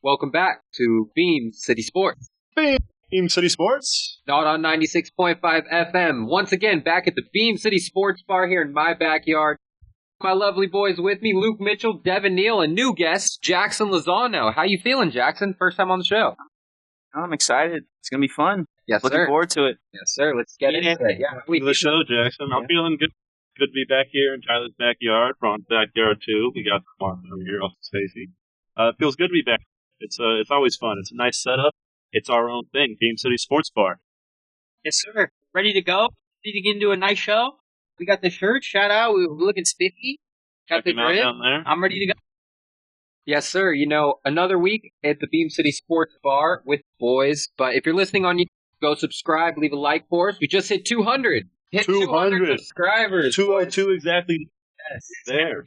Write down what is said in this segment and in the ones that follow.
Welcome back to Beam City Sports. Beam City Sports? Not on 96.5 FM. Once again, back at the Beam City Sports Bar here in my backyard. My lovely boys with me, Luke Mitchell, Devin Neel, and new guest, Jackson Lozano. How you feeling, Jackson? First time on the show. I'm excited. It's going to be fun. Yes, Looking forward to it. Yes, sir. Let's get into it. Yeah, The show, Jackson. I'm feeling good. Good to be back here in Tyler's backyard. Ron's backyard, too. We got Martin over here, also Stacy. It feels good to be back. It's always fun. It's a nice setup. It's our own thing, Beam City Sports Bar. Yes, sir. Ready to go? Ready to get into a nice show? We got the shirt. Shout out. We're looking spiffy. Got the grid. Down there. I'm ready to go. Yes, sir. You know, another week at the Beam City Sports Bar with boys. But if you're listening on YouTube, go subscribe, leave a like for us. We just hit 200. Hit 200 subscribers. 202 exactly. Yes. There.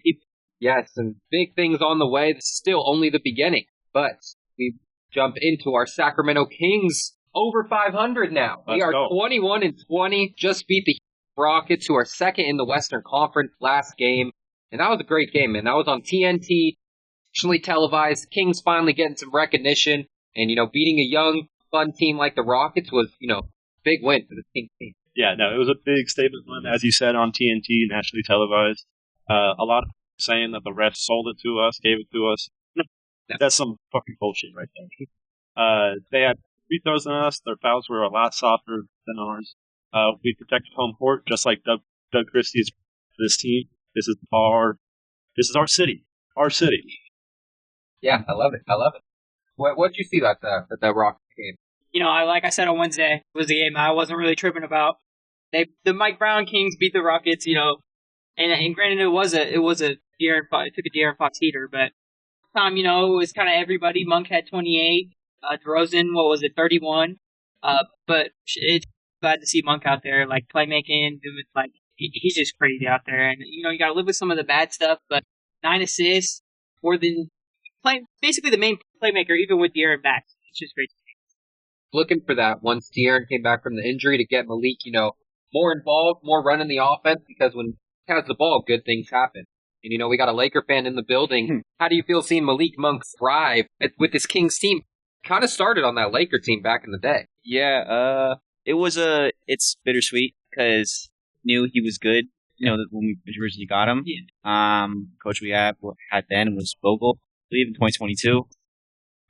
Yes, and big things on the way. This is still only the beginning. But we jump into our Sacramento Kings over 500 now. We are 21-20. Just beat the Rockets, who are second in the Western Conference last game. And that was a great game, man. That was on TNT, nationally televised. Kings finally getting some recognition. And, you know, beating a young, fun team like the Rockets was, you know, big win for the Kings team. Yeah, no, it was a big statement win, as you said, on TNT, nationally televised. A lot of people saying that the refs sold it to us, gave it to us. No, that's some fucking bullshit right there. They had free throws than us. Their fouls were a lot softer than ours. We protected home court, just like Doug Christie's for this team. This is our city. Our city. Yeah, I love it. What did you see that Rockets game? You know, like I said on Wednesday, was the game I wasn't really tripping about. The Mike Brown Kings beat the Rockets, you know, and granted it took a De'Aaron Fox heater, but you know, it was kind of everybody. Monk had 28, DeRozan, 31, but it's glad to see Monk out there, like playmaking, he's just crazy out there, and you know, you got to live with some of the bad stuff, but 9 assists, more than basically the main playmaker, even with De'Aaron back. It's just great. Looking for that once De'Aaron came back from the injury to get Malik, you know, more involved, more running the offense, because when he has the ball, good things happen. And, you know, we got a Laker fan in the building. How do you feel seeing Malik Monk thrive with this Kings team? Kind of started on that Laker team back in the day. Yeah, it's bittersweet because knew he was good, you know, when we originally got him. Yeah. Coach we had then was Vogel, I believe, in 2022.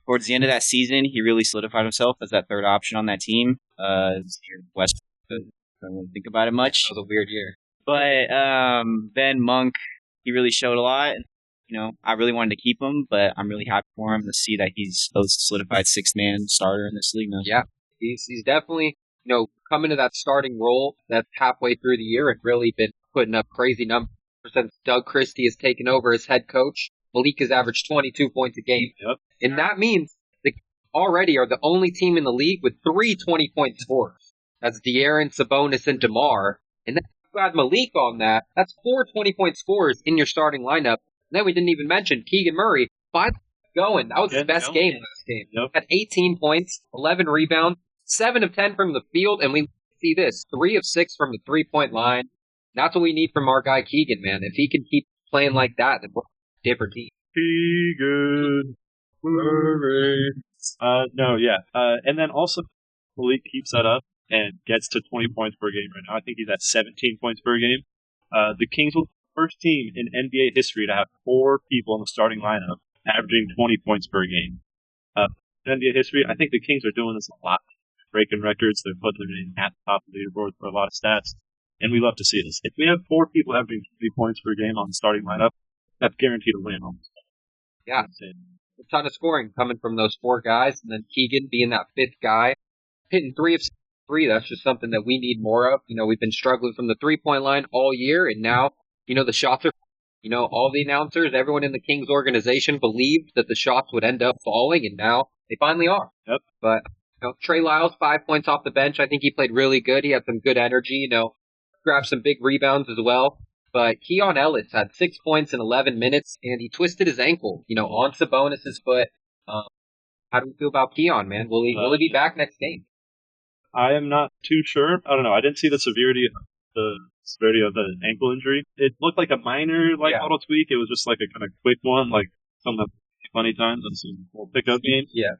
Towards the end of that season, he really solidified himself as that third option on that team. West, I don't really think about it much. It was a weird year. But then Monk, he really showed a lot. You know, I really wanted to keep him, but I'm really happy for him to see that he's a solidified six-man starter in this league now. Yeah, he's definitely, you know, coming to that starting role that's halfway through the year and really been putting up crazy numbers since Doug Christie has taken over as head coach. Malik has averaged 22 points a game. Yep. And that means they already are the only team in the league with 3 20-point scorers. That's De'Aaron, Sabonis, and DeMar. And then you add Malik on that. That's 4 20-point scorers in your starting lineup. And then we didn't even mention Keegan Murray. Finally going. That was his best game last game. Yep. Had 18 points, 11 rebounds, 7 of 10 from the field. And we see this, 3 of 6 from the three-point line. That's what we need from our guy Keegan, man. If he can keep playing like that, then we're a different team. Keegan Murray. And then also Malik keeps that up and gets to 20 points per game right now. I think he's at 17 points per game. The Kings will be the first team in NBA history to have 4 people in the starting lineup averaging 20 points per game. In NBA history, I think the Kings are doing this a lot. Breaking records, they're putting their name at the top of the leaderboard for a lot of stats, and we love to see this. If we have 4 people averaging 20 points per game on the starting lineup, that's guaranteed a win almost. Yeah. A ton of scoring coming from those 4 guys, and then Keegan being that 5th guy. Hitting 3 of 3, that's just something that we need more of. You know, we've been struggling from the three-point line all year, and now, you know, the shots are, you know, all the announcers, everyone in the Kings organization believed that the shots would end up falling, and now they finally are. Yep. But, you know, Trey Lyles, 5 points off the bench. I think he played really good. He had some good energy, you know, grabbed some big rebounds as well. But Keon Ellis had 6 points in 11 minutes, and he twisted his ankle, you know, on Sabonis' foot. How do you feel about Keon, man? Will he be back next game? I am not too sure. I don't know. I didn't see the severity of the ankle injury. It looked like a minor, little tweak. It was just like a kind of quick one, like something that plenty of times on some little pickup games. Yeah.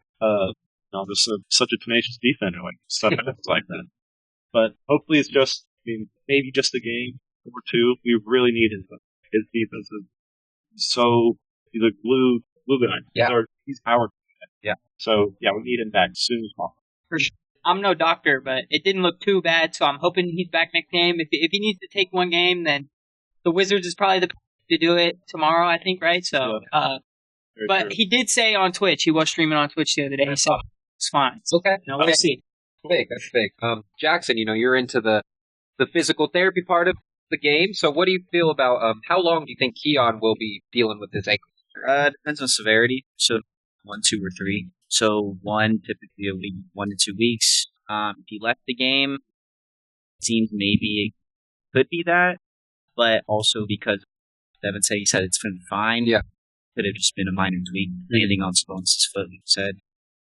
Just such a tenacious defender, like stuff like that. But hopefully it's just, maybe just a game or two. We really need his defense is so, he's a glue guy. Yeah. He's our guy. Yeah. So, yeah, we need him back as soon as possible. For sure. I'm no doctor, but it didn't look too bad, so I'm hoping he's back next game. If he needs to take one game, then the Wizards is probably the to do it tomorrow, I think, right? So, but true. he did say on Twitch, he was streaming on Twitch the other day, so it's fine. Okay. We'll see. That's big. Jackson, you're into the physical therapy part of the game. So what do you feel about how long do you think Keon will be dealing with this ankle? Depends on severity. So 1, 2, or 3. So 1 typically a week, 1 to 2 weeks. If he left the game, it seems maybe it could be that, but also because Devin said he said it's been fine. Yeah, could have just been a minor tweak, landing on Spone's foot. He said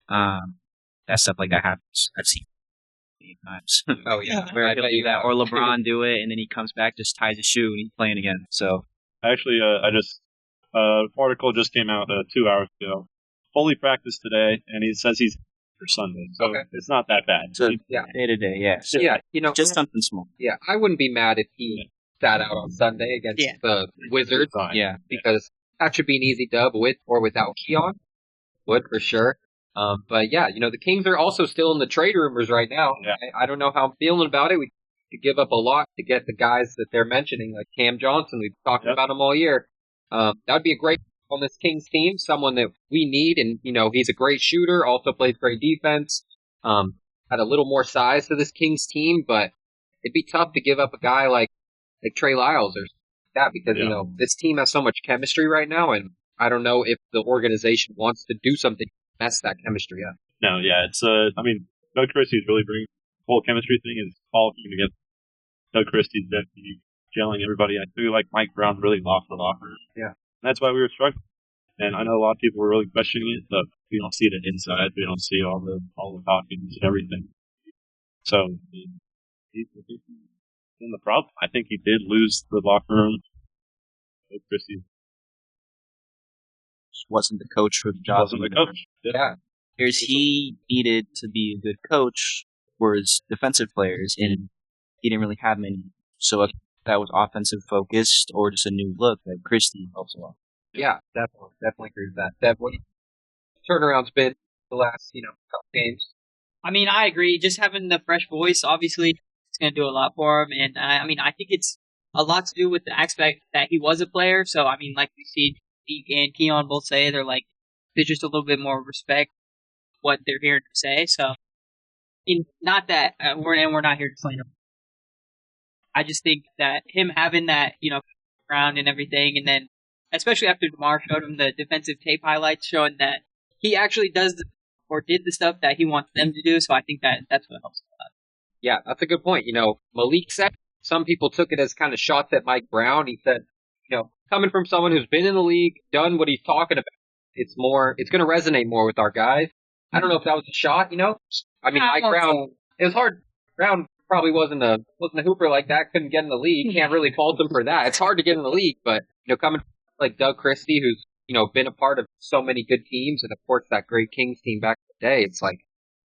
that stuff like that happens. I've seen it times. Oh yeah, where he'll do that, or LeBron do it, and then he comes back, just ties his shoe, and he's playing again. So actually, article just came out 2 hours ago. Fully practiced today, and he says he's for Sunday, so it's not that bad. So day to day, yeah. So, yeah, just something small. Yeah, I wouldn't be mad if he sat out on Sunday against the Wizards. Yeah, because that should be an easy dub with or without Keon. Would for sure. But yeah, the Kings are also still in the trade rumors right now. Yeah. I don't know how I'm feeling about it. We could give up a lot to get the guys that they're mentioning, like Cam Johnson. We've talked about him all year. That would be a great on this Kings team, someone that we need, and he's a great shooter, also plays great defense. Had a little more size to this Kings team, but it'd be tough to give up a guy like Trey Lyles or that because this team has so much chemistry right now, and I don't know if the organization wants to do something to mess that chemistry up. No, yeah, it's Doug Christie's really bringing the whole chemistry thing is all team together. Doug Christie's definitely gelling everybody. I feel like Mike Brown really lost the locker. Yeah. That's why we were struggling. And I know a lot of people were really questioning it, but we don't see it inside. We don't see all the talking and everything. So he's in the problem. I think he did lose the locker room. Christie wasn't the coach for the job. Wasn't the coach. Yeah. Here's he needed to be a good coach for his defensive players, and he didn't really have many. So that was offensive focused or just a new look that Christie helps a lot. Yeah, definitely agree with that. Definitely. Turnaround's been the last, couple games. I mean, I agree. Just having the fresh voice, obviously, it's going to do a lot for him. And I think it's a lot to do with the aspect that he was a player. So, I mean, like we see Deke and Keon both say, there's just a little bit more respect what they're hearing to say. So, not that we're not here to play him. I just think that him having that, ground and everything, and then especially after DeMar showed him the defensive tape highlights showing that he actually did the stuff that he wants them to do. So I think that's what helps a lot. Yeah, that's a good point. Malik said some people took it as kind of shots at Mike Brown. He said, coming from someone who's been in the league, done what he's talking about, it's going to resonate more with our guys. I don't know if that was a shot, I mean, Mike Brown, it was hard. Brown probably wasn't a hooper like that, couldn't get in the league. Can't really fault him for that. It's hard to get in the league, but, coming like Doug Christie, who's, been a part of so many good teams, and of course that great Kings team back in the day, it's like,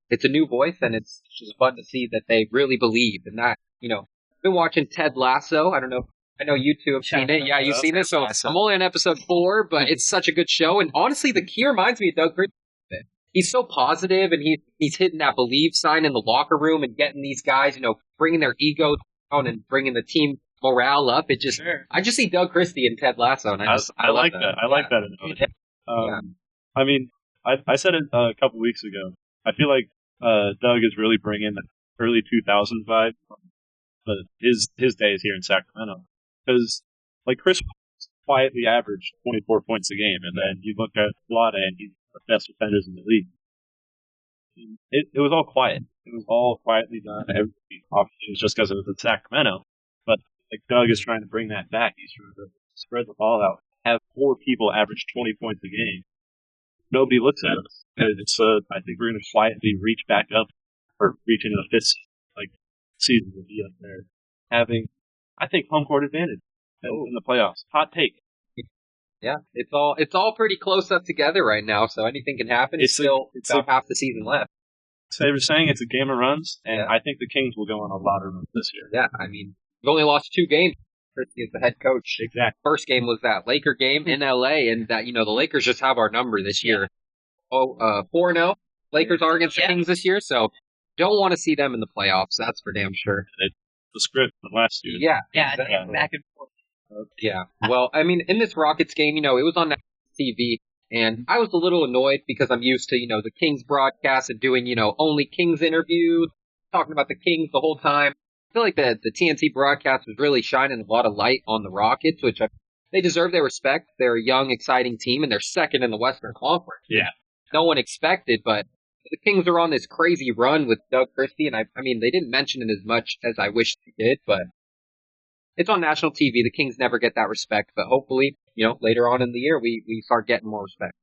it's a new voice, and it's just fun to see that they really believe in that, been watching Ted Lasso. I know you two have seen it. Yeah, you've seen it. So I'm only on episode 4, but it's such a good show. And honestly, the key reminds me of Doug Christie. He's so positive, and he's hitting that believe sign in the locker room and getting these guys, bringing their egos down and bringing the team morale up. I just see Doug Christie and Ted Lasso, and I like that. I like that. I mean, I said it a couple weeks ago. I feel like Doug is really bringing the early 2000s vibe from his days here in Sacramento. Because, like, Chris quietly averaged 24 points a game, and then you look at Vlade, and he's the best defenders in the league. It was all quiet. It was all quietly done. Obviously, it was just because it was in Sacramento. But like Doug is trying to bring that back. He's trying to spread the ball out. Have 4 people average 20 points a game. Nobody looks at us. And I think we're going to quietly reach back up, or reach into the 5th season to be up there, having, I think, home court advantage in the playoffs. Hot take. Yeah, it's all pretty close up together right now, so anything can happen. It's about half the season left. So they were saying it's a game of runs, and I think the Kings will go on a lot of runs this year. Yeah, I mean, we've only lost 2 games. Christie is the head coach. Exactly. First game was that Laker game in LA, and that the Lakers just have our number this year. 4-0 Lakers are against the Kings this year, so don't want to see them in the playoffs. That's for damn sure. The script from last year. Yeah, exactly. Back and forth. Yeah. Well, I mean, in this Rockets game, it was on TV, and I was a little annoyed because I'm used to the Kings broadcast and doing only Kings interviews, talking about the Kings the whole time. I feel like the TNT broadcast was really shining a lot of light on the Rockets, which they deserve their respect. They're a young, exciting team, and they're second in the Western Conference. Yeah. No one expected, but the Kings are on this crazy run with Doug Christie, and I mean, they didn't mention it as much as I wish they did, but it's on national TV. The Kings never get that respect, but hopefully, later on in the year, we start getting more respect.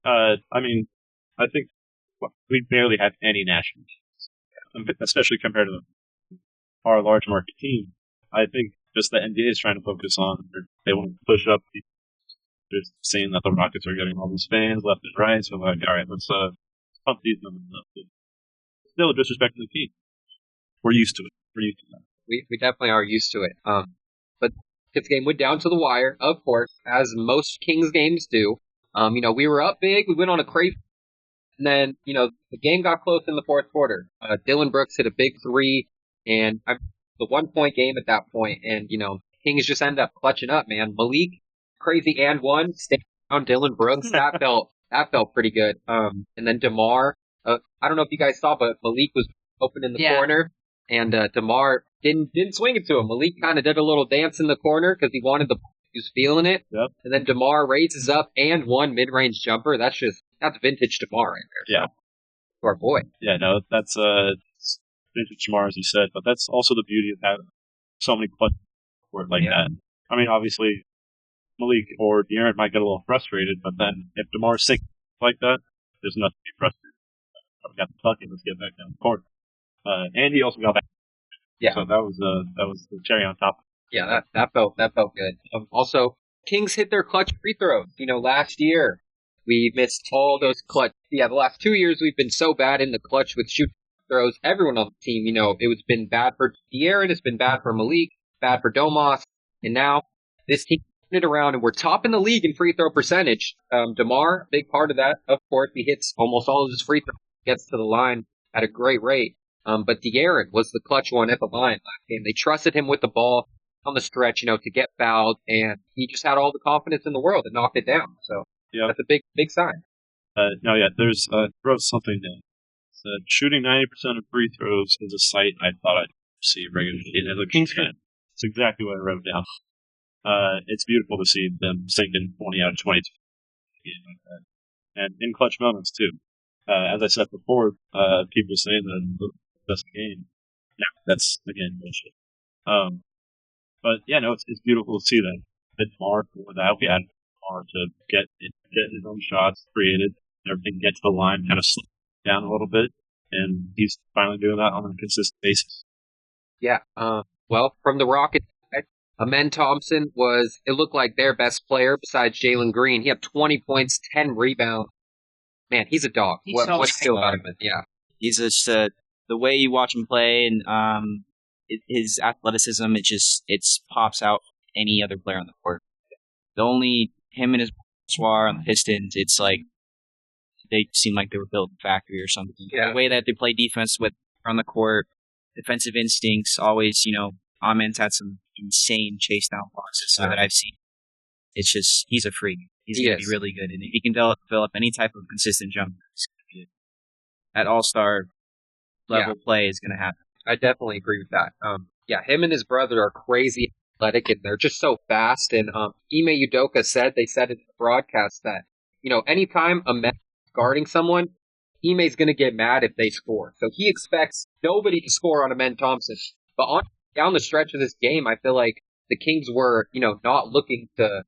I mean, I think we barely have any national teams, especially compared to our large market team. I think just the NBA is trying to focus on, they want to push up. Just seeing that the Rockets are getting all these fans left and right, so like, all right, let's pump these numbers up. Still disrespecting the team. We're used to it. We're used to that. We definitely are used to it. But this game went down to the wire, of course, as most Kings games do. We were up big. We went on a crazy, and then the game got close in the fourth quarter. Dylan Brooks hit a big 3, and the 1-point game at that point, and Kings just ended up clutching up. Man, Malik, crazy and one, stayed on Dylan Brooks. That felt pretty good. And then DeMar, I don't know if you guys saw, but Malik was open in the corner, and DeMar didn't swing it to him. Malik kind of did a little dance in the corner because he wanted he was feeling it. Yep. And then DeMar raises up and one mid-range jumper. That's vintage DeMar right there. Yeah. To our boy. Yeah, no, that's vintage DeMar, as you said, but that's also the beauty of having so many clutch for it like that. I mean, obviously, Malik or De'Aaron might get a little frustrated, but then if DeMar's sinking like that, there's nothing to be frustrated. We got the bucket, let's get back down the court. And he also got back. Yeah. So that was the cherry on top. Yeah, that felt good. Also, Kings hit their clutch free throws. Last year we missed all those clutch. Yeah, the last 2 years we've been so bad in the clutch with shooting throws. Everyone on the team, it's been bad for De'Aaron, it's been bad for Malik, bad for Domas, and now this team turned it around and we're top in the league in free throw percentage. DeMar, big part of that, of course. He hits almost all of his free throws, gets to the line at a great rate. But De'Aaron was the clutch one at the line last game. They trusted him with the ball on the stretch, to get fouled, and he just had all the confidence in the world and knocked it down. So that's a big sign. There's wrote something down. Said shooting 90% of free throws is a sight I thought I'd see regularly as a Kings fan. That's exactly what I wrote down. It's beautiful to see them sinking 20 out of 22 like that, and in clutch moments too. As I said before, people saying that the best game. No, that's again bullshit. But it's beautiful to see that. It's hard for that. We had hard to get his own shots created, and everything get to the line, kind of slow down a little bit, and he's finally doing that on a consistent basis. Yeah. Well, from the Rockets, Amen Thompson it looked like their best player besides Jalen Green. He had 20 points, 10 rebounds. Man, he's a dog. What's still about him? Yeah. He's just, the way you watch him play and, his athleticism, it pops out any other player on the court. The only him and his Soir on the Pistons, it's like they seem like they were built in a factory or something. Yeah. The way that they play defense on the court, defensive instincts, always, Amen's had some insane chase down boxes that I've seen. It's just, he's a freak. He's going to be really good. And if he can develop any type of consistent jump, that all-star level play is going to happen. I definitely agree with that. Him and his brother are crazy athletic, and they're just so fast. And Ime Udoka they said in the broadcast that, anytime a man is guarding someone, Ime's going to get mad if they score. So he expects nobody to score on Amen Thompson. But down the stretch of this game, I feel like the Kings were, not looking to,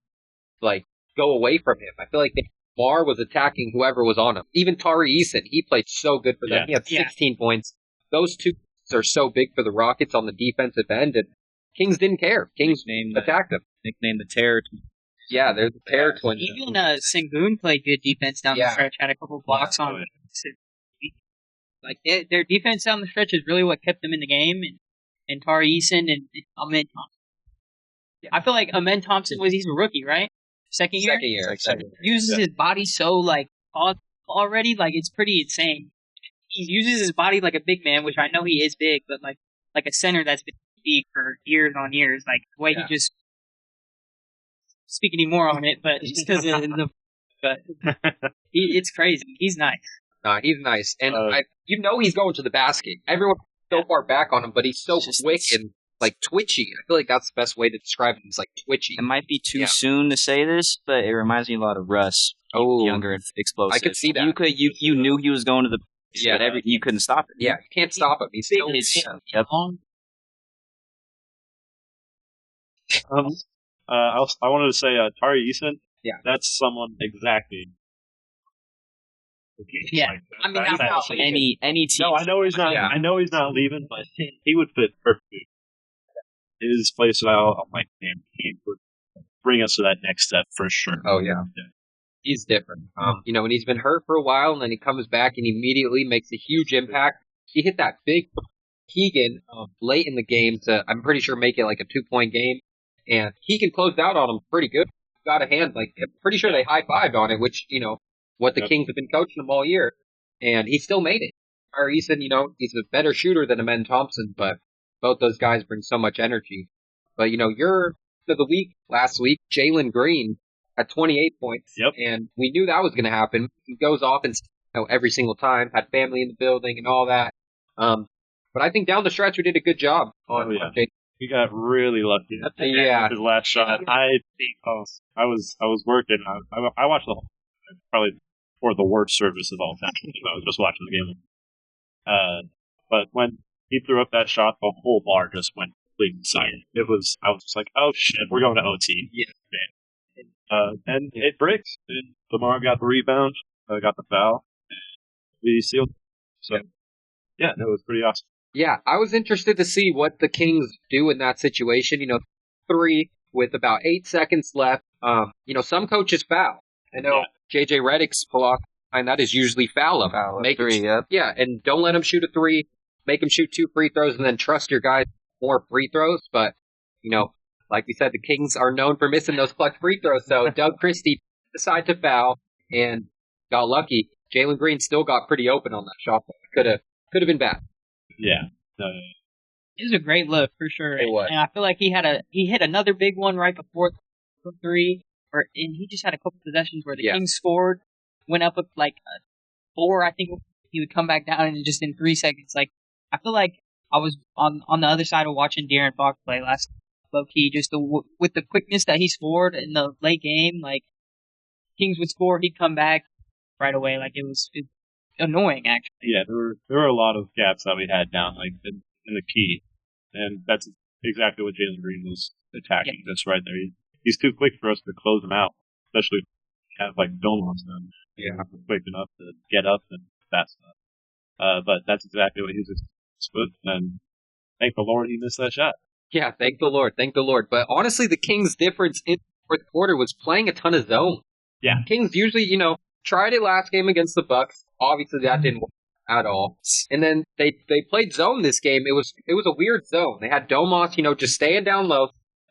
go away from him. I feel like Bar was attacking whoever was on him. Even Tari Eason, he played so good for them. He had 16 points. Those two are so big for the Rockets on the defensive end, and Kings didn't care. Kings attacked them. Nicknamed the Terror. Yeah, they're the pair twins. Even Sengun played good defense down the stretch. Had a couple blocks on. Like their defense down the stretch is really what kept them in the game. And Tari Eason and Amen Thompson. I feel like Amen Thompson he's a rookie, right? Second year. Uses his body so like already like it's pretty insane. He uses his body like a big man, which I know he is big, but like a center that's been big for years on years. Like the way he just speak any more on it, but just because it's crazy. He's nice. He's nice, and he's going to the basket. Everyone's so far back on him, but he's so quick and like twitchy. I feel like that's the best way to describe him. He's like twitchy. It might be too soon to say this, but it reminds me a lot of Russ. Younger and explosive. I could see that. You knew he was going to the but you couldn't stop it. Yeah, you can't stop him. He's still Yep. I wanted to say Tari Eason. Yeah, that's someone exactly. Yeah, I mean, any team. No, I know he's not. Yeah. I know he's not leaving, but he would fit perfectly. His play style, I'm like, damn, he would bring us to that next step for sure. Oh yeah. He's different. And he's been hurt for a while, and then he comes back and immediately makes a huge impact. He hit that big Keegan late in the game to, I'm pretty sure, make it like a 2-point game, and Keegan closed out on him pretty good. Got a hand, like I'm pretty sure they high-fived on it, which what the Kings have been coaching him all year, and he still made it. Or Eason, he's a better shooter than Amen Thompson, but both those guys bring so much energy. But your of the week last week, Jalen Green at 28 points, and we knew that was going to happen. He goes off and every single time, had family in the building and all that. But I think down the stretch we did a good job on Jalen. He got really lucky. Yeah, his last shot. I was working. I watched the whole probably for the worst service of all time. I was just watching the game. But when he threw up that shot, the whole bar just went completely silent. I was just like, oh shit, we're going to OT. Yeah. And it breaks. And Lamar got the rebound, got the foul, and we sealed. So, yeah, it was pretty awesome. Yeah, I was interested to see what the Kings do in that situation. 3 with about 8 seconds left. Some coaches foul. I know JJ Redick's philosophy behind that is usually foul him. Make 3, Yeah, and don't let him shoot a 3. Make him shoot 2 free throws, and then trust your guys more free throws. But, like we said, the Kings are known for missing those clutch free throws. So Doug Christie decided to foul and got lucky. Jalen Green still got pretty open on that shot. Could have been bad. Yeah. It was a great look for sure. It was. And I feel like he hit another big one right before the 3, and he just had a couple possessions where the Kings scored, went up with like 4. I think he would come back down and just in 3 seconds. Like I feel like I was on the other side of watching De'Aaron Fox play last low key, just with the quickness that he scored in the late game. Like Kings would score, he'd come back right away. Like it was annoying actually. Yeah, there were a lot of gaps that we had down like in the key, and that's exactly what Jalen Green was attacking. That's right there. He's too quick for us to close him out, especially if we have like Domas them. Yeah, quick enough to get up and fast enough. But that's exactly what he was supposed to. And thank the Lord he missed that shot. Yeah, thank the Lord. But honestly, the Kings' difference in the fourth quarter was playing a ton of zone. Yeah, Kings usually, tried it last game against the Bucks. Obviously, that didn't work at all. And then they played zone this game. It was a weird zone. They had Domas, just staying down low,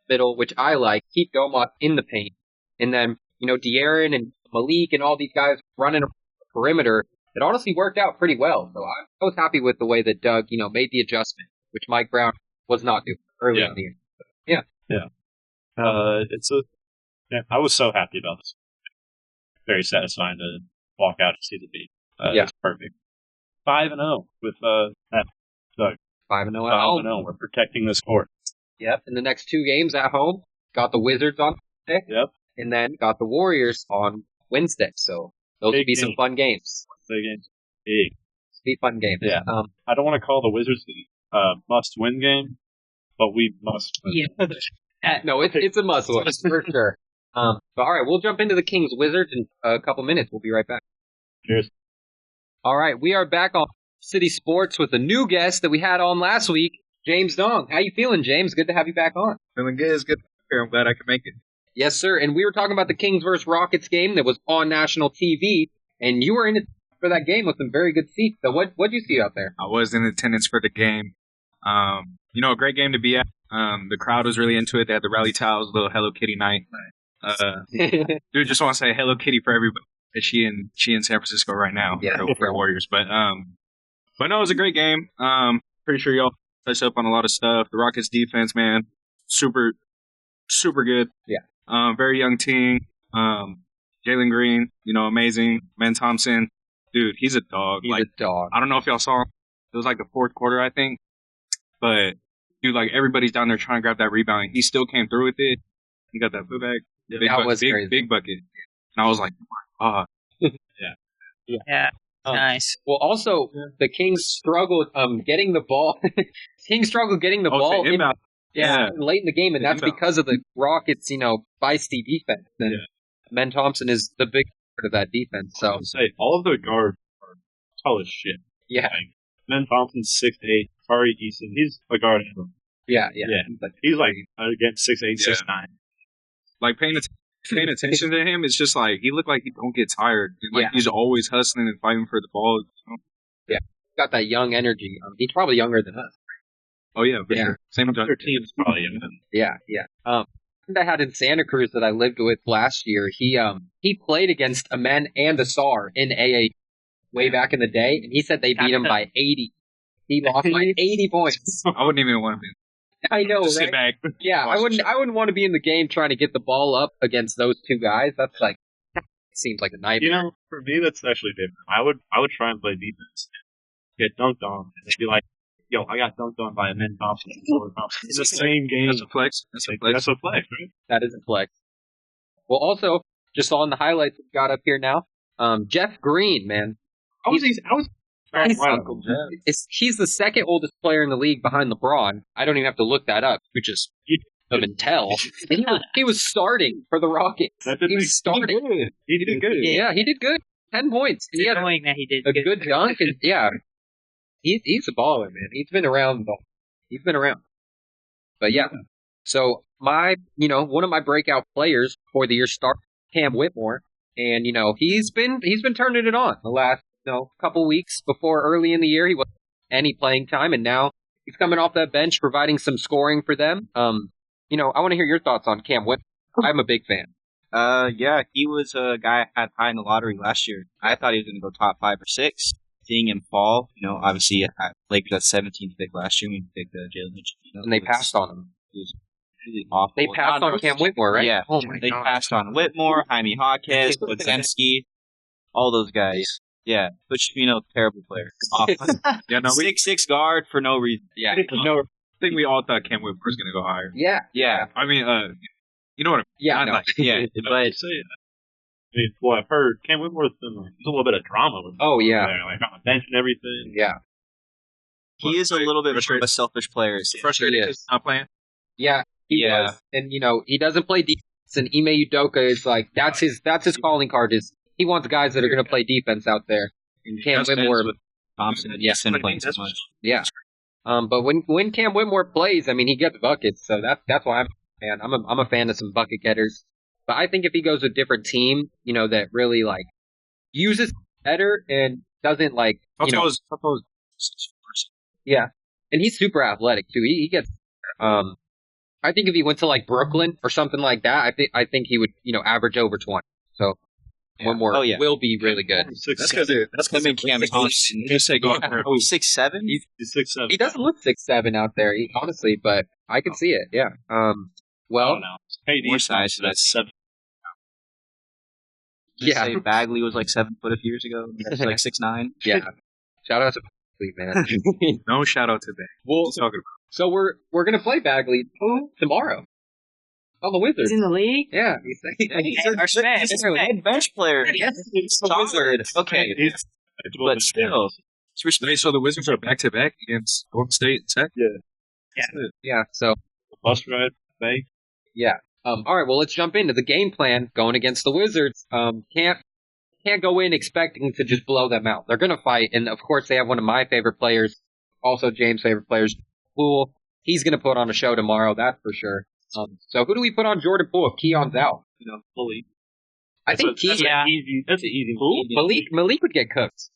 middle, which I like. Keep Domas in the paint, and then De'Aaron and Malik and all these guys running a perimeter. It honestly worked out pretty well. So I was happy with the way that Doug, made the adjustment, which Mike Brown was not doing early in the year. Yeah. I was so happy about this. Very satisfying to walk out and see the beat. It's perfect. 5-0 with Doug. 5-0 at home. 5-0. We're protecting this court. Yep. In the next 2 games at home, got the Wizards on Thursday. Yep. And then got the Warriors on Wednesday. So those will be some fun games. Big games. Big. Be fun games. Yeah. I don't want to call the Wizards must-win game, but we must win. Yeah. No, it's a must-win for sure. But all right, we'll jump into the Kings Wizards in a couple minutes. We'll be right back. Cheers. All right, we are back on City Sports with a new guest that we had on last week, James Dong. How you feeling, James? Good to have you back on. Feeling good. It's good to be here. I'm glad I could make it. Yes, sir. And we were talking about the Kings versus Rockets game that was on national TV, and you were in it for that game with some very good seats. So what'd you see out there? I was in attendance for the game. A great game to be at. The crowd was really into it. They had the rally towels, little Hello Kitty night. Dude, just want to say Hello Kitty for everybody. She in San Francisco right now. Yeah, for Warriors. But no, it was a great game. Pretty sure y'all touched up on a lot of stuff. The Rockets defense, man, super good. Yeah. Very young team. Jalen Green, amazing. Ben Thompson, dude, he's a dog. He's a dog. I don't know if y'all saw him. It was like the fourth quarter, I think. But dude, like everybody's down there trying to grab that rebound. He still came through with it. He got that putback. Big bucket. And I was like, oh my God. Yeah. Nice. Well, also, the Kings struggled getting the ball. Kings struggled getting the ball inbound. Late in the game, and that's because of the Rockets, feisty defense. And Ben Thompson is the big part of that defense. So I would say all of the guards are tall as shit. Yeah. Like, Ben Thompson's 6'8", Tari Eason, he's a guard. Yeah. He's like, again, 6'8", 6'9". Like paying attention to him, it's just like he looked like he don't get tired. Like he's always hustling and fighting for the ball. Yeah, got that young energy. He's probably younger than us. Oh yeah, for sure. Same with their team's probably younger than us. Yeah. I had in Santa Cruz that I lived with last year. He played against a men and a SAR in AA way back in the day, and he said they beat him by 80. He lost by 80 points. I wouldn't even want to be. I know, Just right? sit back. Yeah, I wouldn't want to be in the game trying to get the ball up against those two guys. That seems like a nightmare. For me, that's actually different. I would try and play defense, get dunked on, and be like, yo, I got dunked on by a Ben Thompson. It's the same game. That's a flex. That's a flex, right? That is a flex. Well, also, just on the highlights we got up here now, Jeff Green, man. He's the second oldest player in the league behind LeBron. I don't even have to look that up. We just can tell. He was starting for the Rockets. He was starting. He did good. Yeah, he did good. 10 points. He had he did a good dunk. And, he's a baller, man. He's been around. But yeah. So one of my breakout players for the year started Cam Whitmore, and he's been turning it on the last couple weeks. Before early in the year, he wasn't any playing time, and now he's coming off that bench, providing some scoring for them. I want to hear your thoughts on Cam Whitmore. I'm a big fan. He was a guy I had high in the lottery last year. I thought he was going to go top 5 or 6. Seeing him fall, obviously, Lakers at 17th pick last year, we picked Jalen Mitchell. And they passed on him. It was really awful. They passed on Cam Whitmore, right? Yeah. Oh my they God. passed on Whitmore, Jaime Jaquez, Podziemski, all those guys. Yeah. Which, terrible player. Awful. 6'6" guard for no reason. Yeah. I think we all thought Cam Whitmore was going to go higher. Yeah. Yeah. I mean, you know what I mean? Yeah, I know. Yeah. But I've heard Cam Whitmore's been there's a little bit of drama with him. Oh, yeah. Like on the bench and everything. Yeah. he is a little bit of a selfish player. Frustrated because not playing. Yeah. He was. And, he doesn't play defense, and Ime Udoka is like, that's his calling card is he wants guys that are going to play defense out there. And Cam Whitmore. Thompson and Eason playing so much. Yeah. But when Cam Whitmore plays, I mean, he gets buckets, so that's why I'm a fan. I'm a fan of some bucket getters. But I think if he goes to a different team, that really uses better and doesn't yeah. And he's super athletic too. He gets I think if he went to Brooklyn or something like that, I think he would, average over 20. So Whitmore will be really good. That's because Cam Thompson. Just say go. Oh, 6'7"? He's 6'7". He doesn't look 6'7" out there, honestly, but I can see it. Yeah. Well, more size, so that's 7. Yeah. Say Bagley was 7 foot a few years ago. He's 6'9". Yeah. Shout out to Bagley, man. No shout out to that. Well, so we're gonna play Bagley tomorrow. On the Wizards. He's in the league? Yeah. He's a head bench player. Yes. Solid. Okay. But still. Wait, so the Wizards are back-to-back against Golden State and Tech? Yeah, so. Bus ride, Bay. Yeah. All right, well, let's jump into the game plan going against the Wizards. Can't go in expecting to just blow them out. They're going to fight, and of course they have one of my favorite players, also James' favorite players, Poole. He's going to put on a show tomorrow, that's for sure. So who do we put on Jordan Poole if Keon's out? Fully. I think That's an easy Malik would get cooked.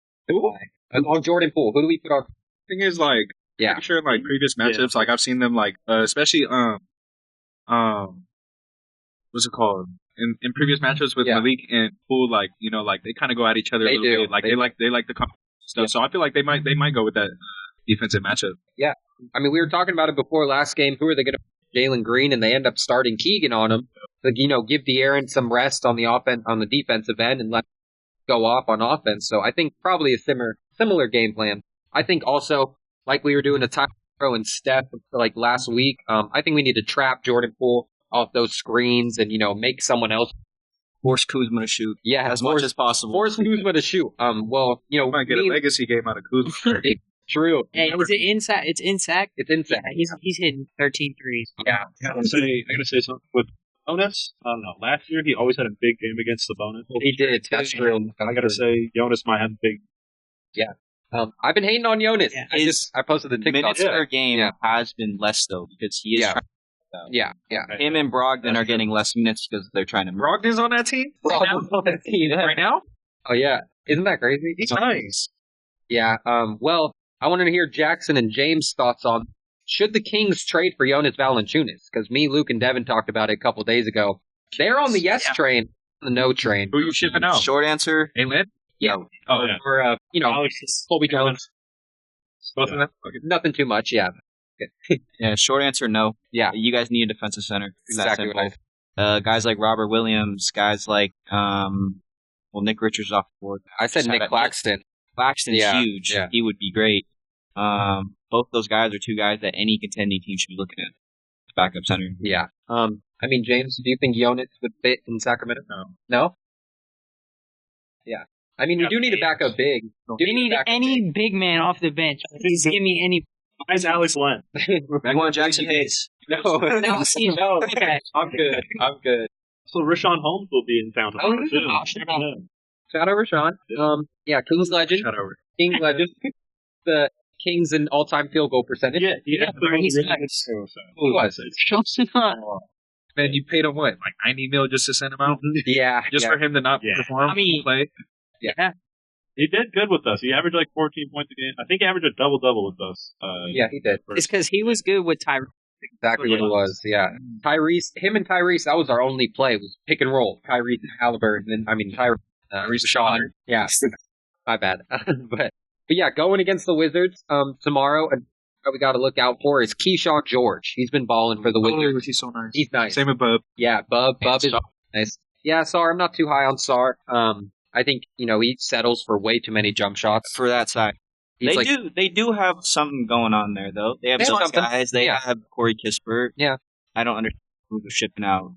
On Jordan Poole, who do we put on? Thing is, like, I'm sure in like previous matchups, like I've seen them like, especially what's it called? In previous matchups with Malik and Poole, like like they kind of go at each other a little bit. Like they like the stuff. Yeah. So I feel like they might go with that defensive matchup. Yeah, I mean we were talking about it before last game. Who are they going to? Jalen Green, and they end up starting Keegan on him. But give De'Aaron some rest on the defensive end, and let him go off on offense. So I think probably a similar game plan. I think also like we were doing a time throw and Steph like last week. I think we need to trap Jordan Poole off those screens and make someone else force Kuzma to shoot. Yeah, as much as possible. Force Kuzma to shoot. Well, we might get a legacy game out of Kuzma. True. Hey, is it inside? It's inside. It's inside. Yeah, he's hitting 13 threes. Yeah. I'm gonna say something with Jonas. I don't know. Last year he always had a big game against the bonus. He did. That's true. And I gotta say Jonas might have a big. Yeah. I've been hating on Jonas. Yeah. I posted the TikTok. Minutes per game has been less though because he is. Yeah. Yeah. Him and Brogdon are getting less minutes because they're trying to. Brogdon's on that team. Brogdon's on that team right now. Oh yeah, isn't that crazy? He's nice. Yeah. Well, I wanted to hear Jackson and James' thoughts on should the Kings trade for Jonas Valanciunas? Because me, Luke, and Devin talked about it a couple days ago. They're on the yes train, the no train. Who are you shipping out? Short answer. Amen. Yeah. Oh yeah. Or Colby Jones. Both of them. Okay. Nothing too much. Yeah. Yeah. Short answer. No. Yeah. You guys need a defensive center. Exactly. Guys like Robert Williams. Guys like Nick Richards off the board. I said Nick Claxton. Claxton's huge. Yeah. He would be great. Both those guys are two guys that any contending team should be looking at. Backup center. Yeah. I mean, James, do you think Jonas would fit in Sacramento? No? Yeah. I mean, we do need a backup big. We need any big man off the bench. Please give me any. Why's Alex Len? You want Jackson Hayes? No. Okay. I'm good. So Rashawn Holmes will be in town tomorrow too. Shout out Rashawn. Kings legend. Shout out. Kings legend. The Kings in all-time field goal percentage. Yeah. He's nice. Who was it? Man, you paid him what? Like $90 million just to send him out? Yeah. Just for him to not perform? I mean, play? Yeah. He did good with us. He averaged like 14 points a game. I think he averaged a double-double with us. Yeah, he did. It's because he was good with Tyrese. Exactly what it was, yeah. Him and Tyrese, that was our only play, was pick and roll. Tyrese and Halliburton, Tyrese Sean. Yeah, my bad. but yeah, going against the Wizards tomorrow, and what we got to look out for is Keyshawn George. He's been balling for the Wizards. He's so nice. He's nice. Same with Bub. Yeah, Bub is nice. Yeah, Sar, I'm not too high on Sar. I think, he settles for way too many jump shots. For that side. They do have something going on there, though. They have some guys. They have Corey Kispert. Yeah. I don't understand who they're shipping out.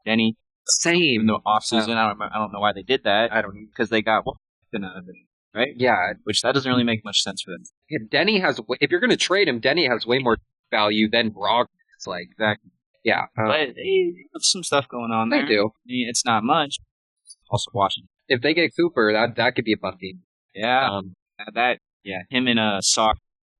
Denny. Same. In the offseason, I don't know why they did that. I don't know. Because they got one out of it, right? Yeah. Which that doesn't really make much sense for them. Yeah, Denny has, if you're going to trade him, Denny has way more value than Brogdon. It's like, exactly. Yeah. But they have some stuff going on there. They do. I mean, it's not much. Also Washington. If they get Cooper, that could be a fun team. Yeah. Him and Sock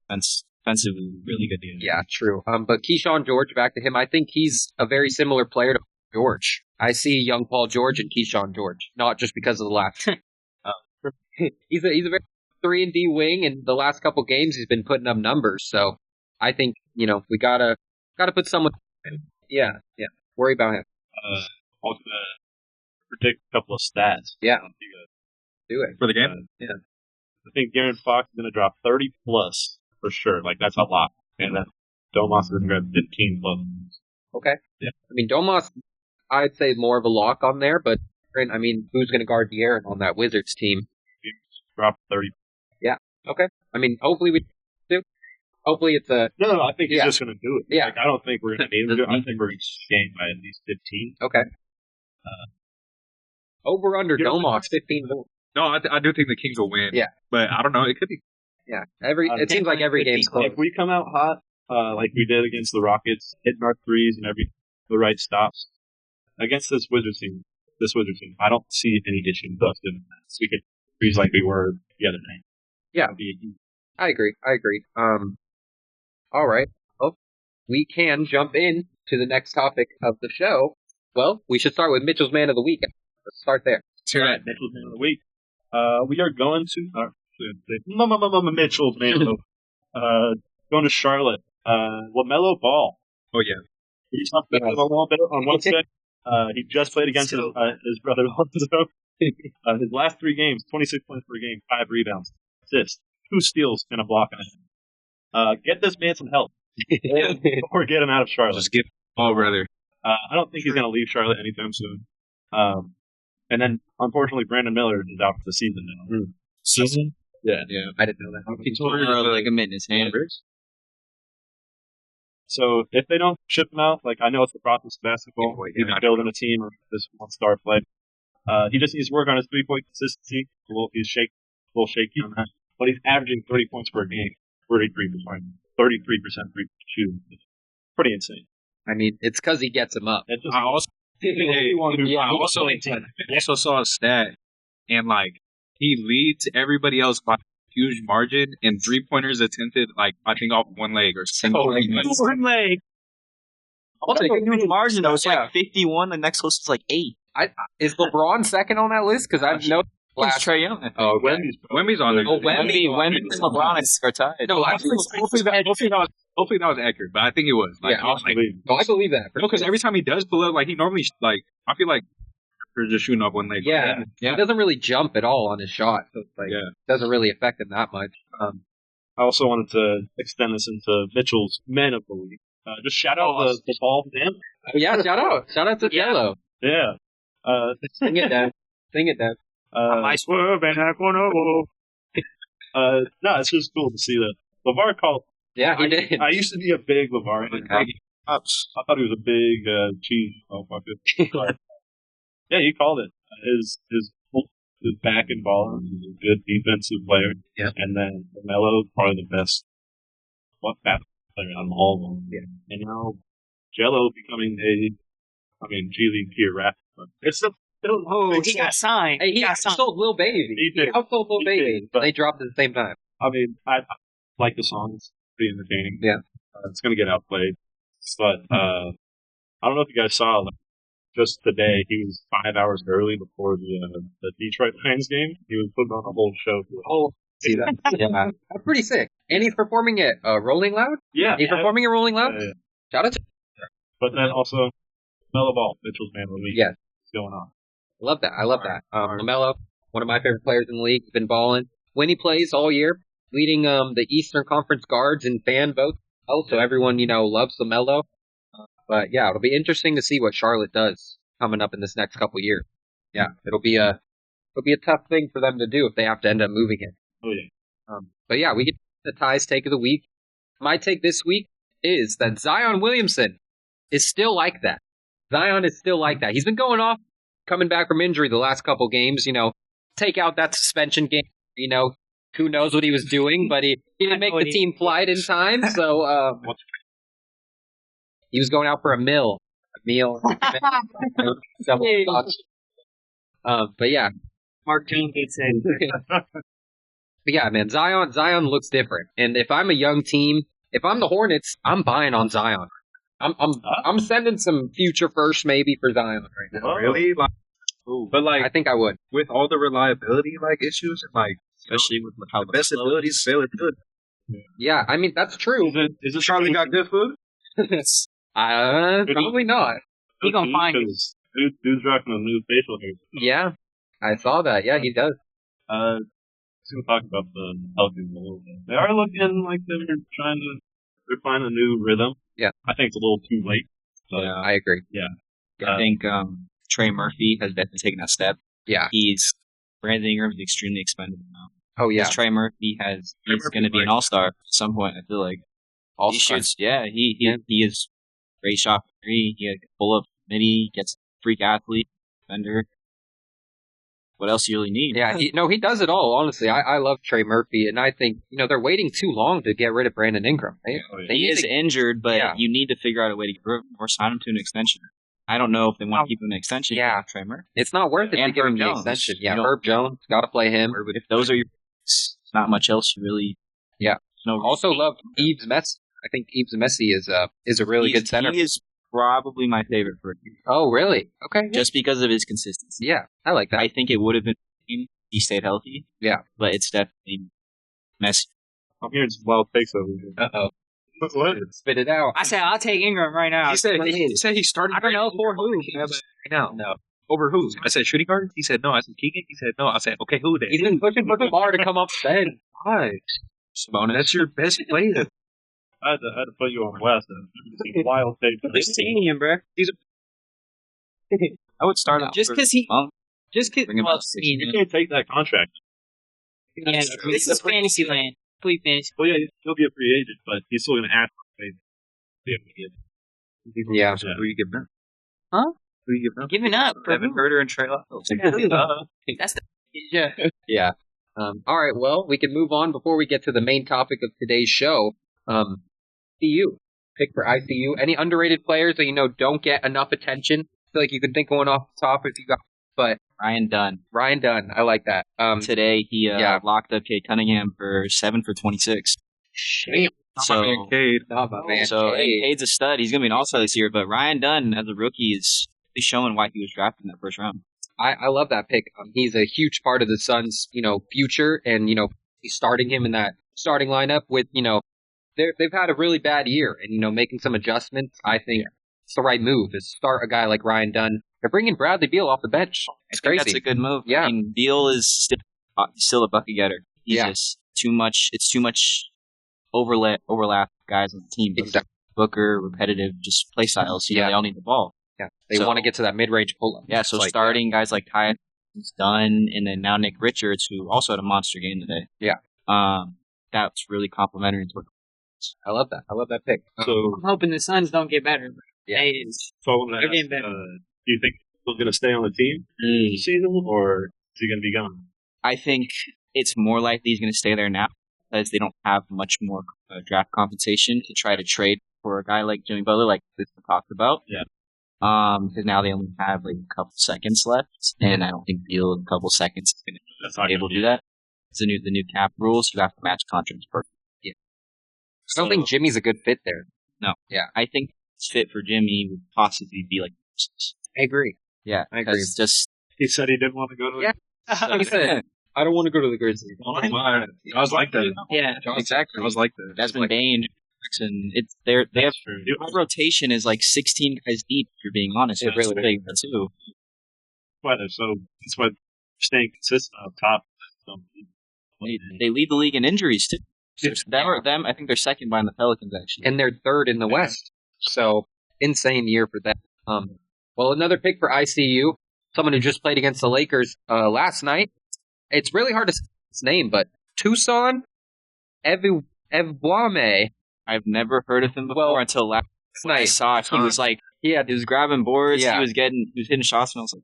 offensively really good deal. Yeah, true. But Keyshawn George, back to him, I think he's a very similar player to George. I see young Paul George and Keyshawn George, not just because of the last. He's a very 3-and-D wing, and the last couple games he's been putting up numbers. So I think we gotta put someone. Yeah. Worry about him. I'll predict a couple of stats. Yeah. Do it for the game. Yeah. I think De'Aaron Fox is going to drop 30 plus for sure. Like that's a lot, and then Domas is going to grab 15 plus. Okay. Yeah. I mean, Domas, I'd say more of a lock on there, but I mean, who's going to guard De'Aaron on that Wizards team? Drop 30. Yeah. Okay. I mean, hopefully we do. Hopefully it's a... No, I think he's just going to do it. Yeah. Like, I don't think we're going to need him to do it. I think we're going to game by at least 15. Okay. Over under Domas, 15 goals. No, I do think the Kings will win. Yeah. But I don't know. It could be. Yeah. It seems like every game's close. If we come out hot, like we did against the Rockets, hitting our threes and the right stops, against this Wizards team, I don't see any issues with us doing that. So we could freeze like we were the other night. Yeah. I agree. All right. Well, we can jump in to the next topic of the show, well, we should start with Mitchell's Man of the Week. Let's start there. All right, Mitchell's Man of the Week. We are going to Mitchell's Man of the Week. Going to Charlotte. LaMelo Ball. Oh, yeah. He's not a little bit on one side. He just played against his brother Lonzo. His last 3 games, 26 points per game, 5 rebounds, assists, 2 steals, and a block on him. Get this man some help. Or get him out of Charlotte. Just get ball, brother. I don't think he's going to leave Charlotte anytime soon. And then, unfortunately, Brandon Miller is out for the season now. Season? Yeah. I didn't know that. He tore a ligament in his hand. So if they don't ship him out, like I know it's the process of basketball, he's building a team or this one-star play. He just needs to work on his 3-point consistency. He's a little shaky on that, but he's averaging 30 points per game, 33% free shooting. It's pretty insane. I mean, it's because he gets him up. I also saw a stat, and like he leads everybody else by a huge margin in 3-pointers attempted, like I think off one leg or single leg. One leg. I'll take a huge margin though. It's like 51. The next closest is like 8. Is LeBron second on that list? Because I've noticed last Trae Young. Oh, Wemby's on there. Oh, Wemby and LeBron are tied. No, hopefully that was accurate, but I think it was. Like, I believe that. No, because every time he does pull up, like he normally I feel like they're just shooting off one leg. Yeah. He doesn't really jump at all on his shot, so it's like it doesn't really affect him that much. I also wanted to extend this into Mitchell's Men of the Week. Just shout out the ball fan. Yeah, shout out to Jello. Yeah. Sing it, Dad. I swerve and I go no, it's just cool to see that. LeVar called. Yeah, he did. I used to be a big LeVar fan. I thought he was a big cheese motherfucker. Yeah, he called it. His back and ball. He's a good defensive player. Yeah. And then LaMelo, probably the best basketball player on the whole. Yeah. And now Jello becoming G League tier rap. It's still he got signed. Hey, he outsold Lil Baby. He did. Outsold Lil Baby. But they dropped at the same time. I mean, I like the song. It's pretty entertaining. Yeah. It's going to get outplayed. But I don't know if you guys saw, just today, he was 5 hours early before the Detroit Lions game. He was putting on a whole show. See that? Yeah. That's pretty sick. And he's performing at Rolling Loud? Yeah. He's performing at Rolling Loud? Yeah. Shout out to But then also, LaMelo Ball, Mitchell's Man of the Week. Yeah. What's going on? I love that. LaMelo, one of my favorite players in the league, been balling. When he plays all year, leading the Eastern Conference guards in fan votes. Also, everyone, loves LaMelo. But yeah, it'll be interesting to see what Charlotte does coming up in this next couple years. Yeah, it'll be a tough thing for them to do if they have to end up moving him. Oh yeah. But yeah, we get the Ty's take of the week. My take this week is that Zion Williamson is still like that. Zion is still like that. He's been going off, coming back from injury the last couple games. Take out that suspension game. Who knows what he was doing, but he didn't make the team flight in time. So he was going out for a meal. Double thoughts. But yeah, Mark Jones hates it. But yeah, man, Zion looks different. And if I'm a young team, if I'm the Hornets, I'm buying on Zion. I'm sending some future first maybe for Zion right now. Really? But I think I would. With all the reliability issues and especially with how the best abilities fail good. Yeah, I mean that's true. Is it Charlie got good food? Probably not. He gonna find it. Dude's rocking a new facial hair. Yeah, I saw that. Yeah, he does. Let's talk about the Pelicans a little bit. They are looking like they're finding a new rhythm. Yeah. I think it's a little too late. But, I agree. Yeah. I think Trey Murphy has definitely taken a step. Yeah. Brandon Ingram's extremely expendable now. Oh, yeah. Trey Murphy he's going to be an all-star at some point, I feel like. All-star. He is great shot for three. He can pull up midi, gets freak athlete, defender. What else do you really need? Yeah, he does it all, honestly. I love Trey Murphy, and I think, they're waiting too long to get rid of Brandon Ingram. Right? He is injured, but you need to figure out a way to get rid of him or sign him to an extension. I don't know if they want to keep him an extension. Yeah. Trey Murphy. It's not worth it to give him the extension. Yeah, Herb Jones, got to play him. If those are not much else you really... Yeah. Also love Yves Messi. I think Yves Messi is a really good center. He is probably my favorite for him. Oh, really? Okay. Just because of his consistency. Yeah, I like that. I think it would have been if he stayed healthy. Yeah. But it's definitely messy. I'm hearing some wild takes over here. Uh-oh. What? Spit it out. I said I'll take Ingram right now. He said he started. I don't know for who. No. Over who? I said shooting guard. He said no. I said Keegan. He said no. I said okay. Who then? He's been pushing for the bar to come up bed. Why? Simone, that's your best player. I had to put you on West. Wild takes. Seeing him, bro. I would start off Just because he. Just because. Well, You can't take that contract. yeah, this is fantasy land. Complete fantasy. Well, yeah, he'll be a free agent, but he's still going to ask for Yeah. Who you giving up? Huh? Who you giving up? Giving up. Devin Herter and Trey Lyles. That's the. Yeah. Yeah. All right. Well, we can move on before we get to the main topic of today's show. ICU. Pick for ICU. Any underrated players that don't get enough attention? I feel like you can think one off the top if you got, but Ryan Dunn. I like that. Today he locked up Cade Cunningham for 7 for 26. Damn. So, Cade. Cade's a stud. He's gonna be an all-star this year. But Ryan Dunn, as a rookie, is showing why he was drafted in that first round. I love that pick. He's a huge part of the Suns, future, and he's starting him in that starting lineup with they've had a really bad year, and making some adjustments. I think it's the right move is start a guy like Ryan Dunn. They're bringing Bradley Beal off the bench. It's crazy. That's a good move. Yeah, I mean, Beal is still a bucket getter. He's just too much. It's too much overlap guys on the team. Exactly. Booker, repetitive, just play styles. They all need the ball. Yeah, they want to get to that mid-range pull-up. Yeah, so starting guys like Tyus Dunn, and then now Nick Richards, who also had a monster game today. Yeah. That's really complimentary to what. I love that. I love that pick. So I'm hoping the Suns don't get better. Yeah. They're getting better. Do you think he's going to stay on the team this season, or is he going to be gone? I think it's more likely he's going to stay there now because they don't have much more draft compensation to try to trade for a guy like Jimmy Butler, like we talked about. Yeah. Because now they only have like a couple seconds left, and I don't think Beal in a couple seconds is going to be able to do that. It's the new cap rules. You have to match contracts perfect. Yeah. I don't think Jimmy's a good fit there. No. Yeah. I think fit for Jimmy would possibly be like. I agree. Yeah, I agree. It's just He said he didn't want to go to Yeah. He said, I don't want to go to the Grizzlies. I was like that. Yeah. Exactly. I was like that. that's been Bane. And it's they have our rotation is like 16 guys deep. If you're being honest, It really big too. That's why they're staying consistent up top. So, They lead the league in injuries too. Them, I think they're second behind the Pelicans actually. And they're third in the West. So, insane year for them. Well, another pick for ICU, someone who just played against the Lakers last night. It's really hard to say his name, but Tucson Evbuame. I've never heard of him before until last night. I saw it. He was grabbing boards. Yeah. He was hitting shots, and I was like,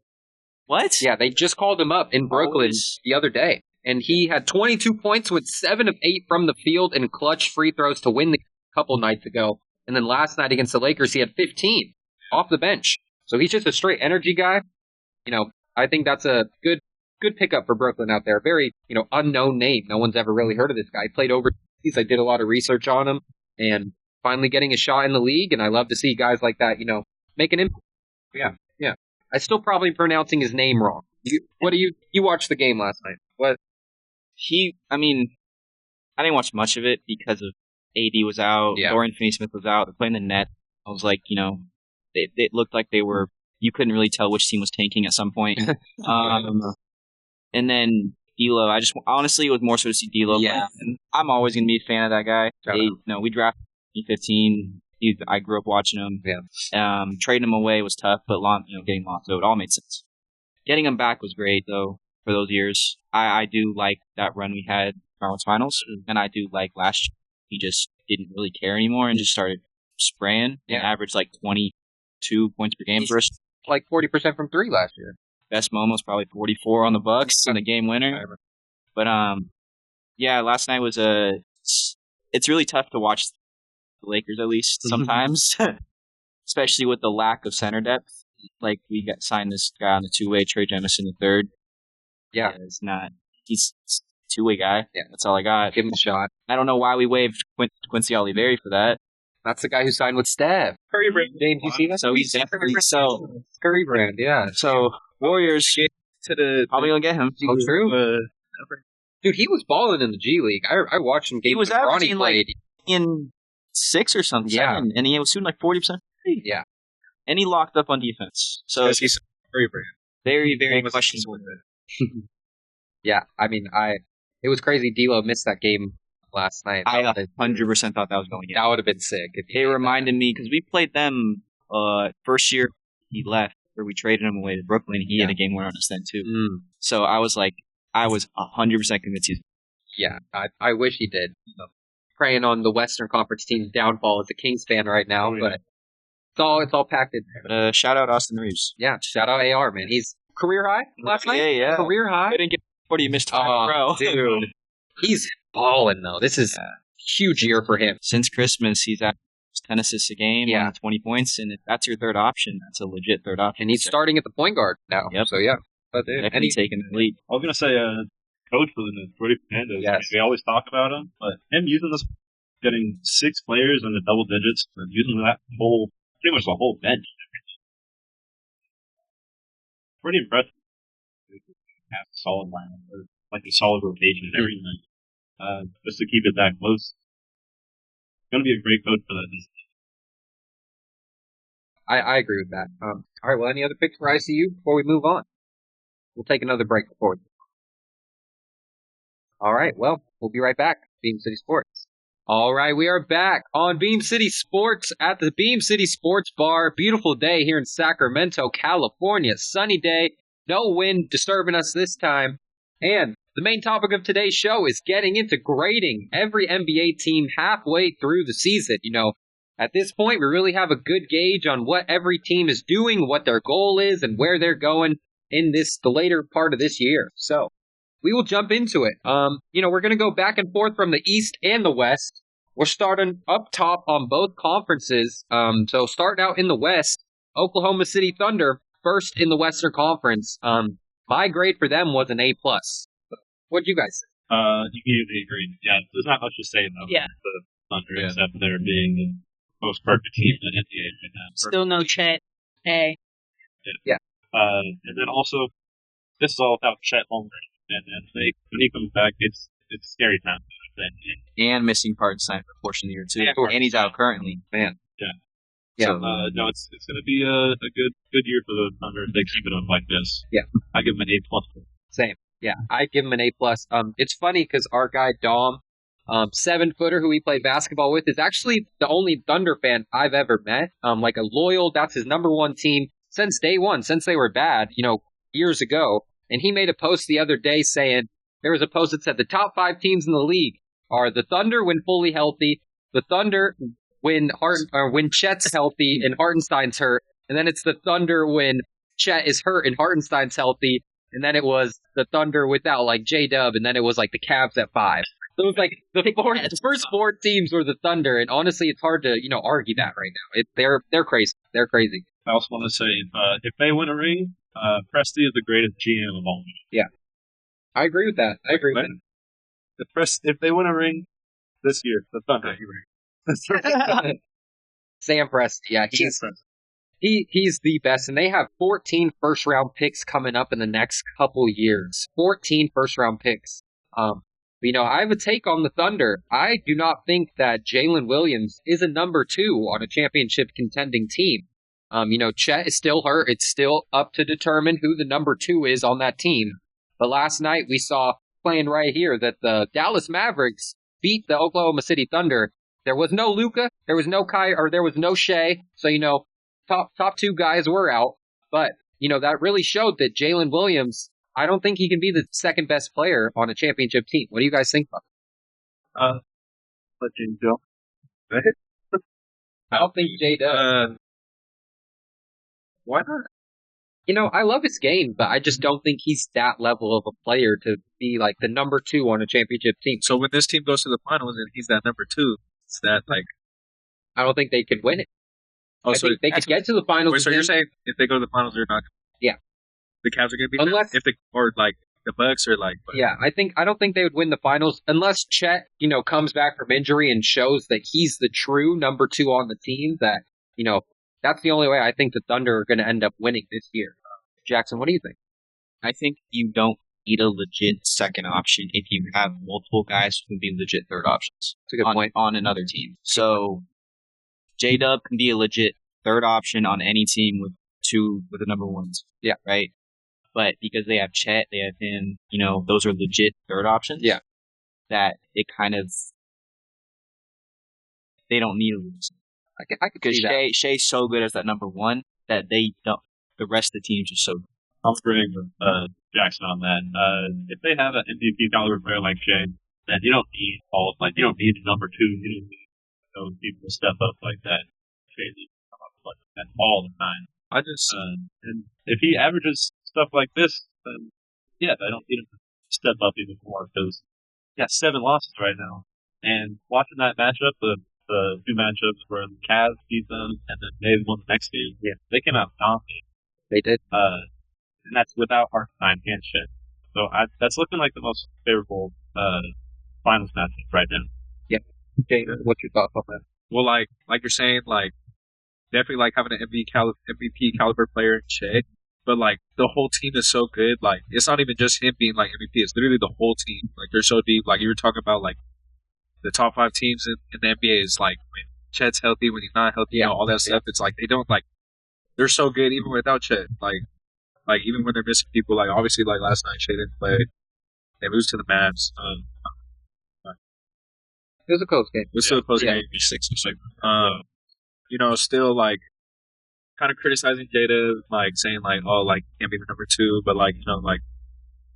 what? Yeah, they just called him up in Brooklyn the other day. And he had 22 points with 7 of 8 from the field and clutch free throws to win the couple nights ago. And then last night against the Lakers, he had 15 off the bench. So he's just a straight energy guy. I think that's a good pickup for Brooklyn out there. Very, unknown name. No one's ever really heard of this guy. He played overseas. I did a lot of research on him and finally getting a shot in the league. And I love to see guys like that, make an impact. Yeah. Yeah. I still probably pronouncing his name wrong. You watched the game last night. What? I didn't watch much of it because of AD was out. Yeah. Dorian Finney-Smith was out. They're playing the net. I was like, it looked like you couldn't really tell which team was tanking at some point. And then D'Lo, honestly, it was more so to see D'Lo. Yeah. And I'm always going to be a fan of that guy. We drafted 2015. I grew up watching him. Yeah. Trading him away was tough, but getting lost, so it all made sense. Getting him back was great, though, for those years. I do like that run we had in Conference Finals, and I do like last year. He just didn't really care anymore and just started spraying and averaged like 22 points per game for us. Like 40% from 3 last year. Best moment was probably 44 on the Bucks in the game winner. But last night was it's really tough to watch the Lakers at least sometimes, especially with the lack of center depth. Like we signed this guy on the 2-way, Trey Jemison the third. Yeah, he's a 2-way guy. Yeah, that's all I got. Give him a shot. I don't know why we waived Quincy Oliveri for that. That's the guy who signed with Steph. Curry brand. James, you see that? So he's definitely Curry brand, yeah. So Warriors To the probably gonna get him. Oh, true. Dude, he was balling in the G League. I watched him games. He was when Bronny averaging played. in 6 or something, Yeah. 7, and he was shooting like 40%. Yeah. And he locked up on defense. So he's Curry brand. very, very questionable. Yeah, I mean, it was crazy. D'Lo missed that game last night. I 100% thought that was going in. That would have been sick. It reminded me, because we played them first year he left, or we traded him away to Brooklyn. He had a game winner on us then, too. So I was 100% convinced he's... Yeah, I wish he did. Praying on the Western Conference team's downfall as a Kings fan right now, but it's all packed in there. But, shout out Austin Reeves. Yeah, shout out AR, man. He's career high last night? Yeah. Career high? I didn't get 40 missed time in a row. Dude. He's balling, though. This is a huge year for him. Since Christmas, he's at 10 assists a game, 20 points, and if that's your third option, that's a legit third option. And he's starting at the point guard now. Yep. So, yeah. But and he's taking the lead. I was going to say, coach for the Jordy Fernandez. Yes. We always talk about him, but him using this, getting 6 players in the double digits, and using that pretty much the whole bench. Pretty impressive. Have a solid lineup, or like a solid rotation and everything. Just to keep it that close. Going to be a great coach for that. I agree with that. All right, well, any other picks for ICU before we move on? We'll take another break before. All right, well, we'll be right back. Beam City Sports. All right, we are back on Beam City Sports at the Beam City Sports Bar. Beautiful day here in Sacramento, California. Sunny day. No wind disturbing us this time. And the main topic of today's show is getting into grading every NBA team halfway through the season. You know, at this point, we really have a good gauge on what every team is doing, what their goal is, and where they're going in the later part of this year. So we will jump into it. We're going to go back and forth from the East and the West. We're starting up top on both conferences. So starting out in the West, Oklahoma City Thunder, first in the Western Conference. My grade for them was an A+. What did you guys say? You gave me a grade. Yeah, there's not much to say about the Thunder except for their being the most perfect team in the NBA right now. Still no Chet. Hey. Yeah. And then also, this is all about Chet Holmgren. And when he comes back, it's scary time. And missing Hartenstein for a portion of the year, too. Yeah, and he's out currently. Man. Yeah. So, no, it's going to be a good year for the Thunder if they keep it up like this. Yeah. I give them an A+. Same. Yeah, I give him an A+. It's funny because our guy Dom, 7-footer who we play basketball with, is actually the only Thunder fan I've ever met. Like a loyal, that's his number one team since day one, since they were bad, years ago. And he made a post the other day saying, there was a post that said the top 5 teams in the league are the Thunder when fully healthy, the Thunder when Chet's healthy and Hartenstein's hurt, and then it's the Thunder when Chet is hurt and Hartenstein's healthy, and then it was the Thunder without like J-Dub, and then it was like the Cavs at 5. So it was like the first 4 teams were the Thunder, and honestly, it's hard to argue that right now. They're crazy. They're crazy. I also want to say if they win a ring, Presti is the greatest GM of all. Yeah, I agree with that. If they win a ring this year, the Thunder. Sam Presti, yeah, he's the best, and they have 14 first-round picks coming up in the next couple years. 14 first-round picks. I have a take on the Thunder. I do not think that Jalen Williams is a number 2 on a championship contending team. Chet is still hurt. It's still up to determine who the number 2 is on that team. But last night we saw playing right here that the Dallas Mavericks beat the Oklahoma City Thunder. There was no Luka, there was no Kai, or there was no Shea. So, top 2 guys were out. But, that really showed that Jalen Williams, I don't think he can be the second best player on a championship team. What do you guys think about it? Let James go. I don't think Jay does. Why not? I love his game, but I just don't think he's that level of a player to be like the number 2 on a championship team. So when this team goes to the finals and he's that number 2, it's that like I don't think they could win it. Oh, I think they could get to the finals. Wait, so you're saying if they go to the finals, they're not? Yeah. The Cavs are going to be unless if the Bucks or like. But. Yeah, I don't think they would win the finals unless Chet, comes back from injury and shows that he's the true number 2 on the team. That that's the only way I think the Thunder are going to end up winning this year. Jackson, what do you think? I think you don't need a legit second option if you have multiple guys who can be legit third options. That's a good point. On another team. So J-Dub can be a legit third option on any team with the number ones. Yeah. Right? But because they have Chet, they have him, those are legit third options. Yeah. That it kind of, they don't need a loser. I could see that. Shea's so good as that number 1 that they don't, the rest of the teams are so good. I'm agreeing with Jackson on that. If they have an MVP caliber player like Shea, then you don't need you don't need a number 2. You don't need those people to step up like that. Crazy, like that all the time. And if he averages stuff like this, then yeah, I don't need him to step up even more because he got 7 losses right now. And watching that matchup, the 2 matchups where the Cavs beat them and then they won the next game, they came out dominating. They did. And that's without Hartenstein and Shea. So that's looking like the most favorable finals matchup right now. Yeah. Okay, what's your thoughts on that? Well, like you're saying, like definitely like having an MVP caliber player in Shea, but like the whole team is so good. Like it's not even just him being like MVP; it's literally the whole team. Like they're so deep. Like you were talking about, like the top 5 teams in the NBA is like when Chet's healthy, when he's not healthy, all that stuff. It's like they don't like they're so good even without Chet. Like even when they're missing people, like obviously like last night Shea didn't play. They lose to the Mavs. It was a close game. It was still a close game. 6-6. Still like kind of criticizing Jada, like saying like, oh, like can't be the number 2, but like like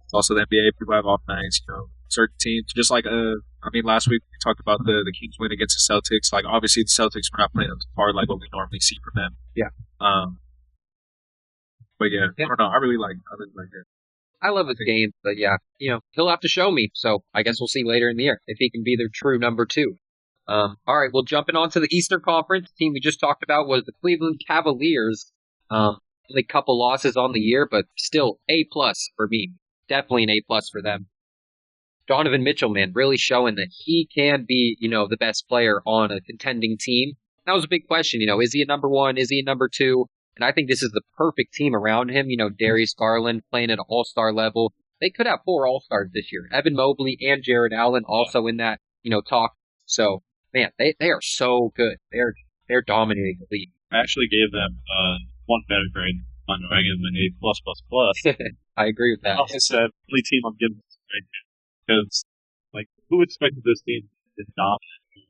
it's also the NBA. People have off nights. Certain teams, just like last week we talked about the Kings win against the Celtics. Like obviously the Celtics were not playing as hard like what we normally see from them. Yeah. But yeah, I don't know. I really like it. I love his game, but yeah, he'll have to show me. So I guess we'll see later in the year if he can be their true number 2. All right, well, jumping on to the Eastern Conference, the team we just talked about was the Cleveland Cavaliers. Only a couple losses on the year, but still A+ for me. Definitely an A+ for them. Donovan Mitchell, man, really showing that he can be, the best player on a contending team. That was a big question, is he a number 1? Is he a number 2? And I think this is the perfect team around him. Darius Garland playing at an all-star level. They could have 4 all-stars this year. Evan Mobley and Jared Allen also in that, talk. So, man, they are so good. They're dominating the league. I actually gave them one better grade. I gave them an A+++. I agree with that. It's the only team I'm giving this grade to. Because, like, who expected this team to dominate?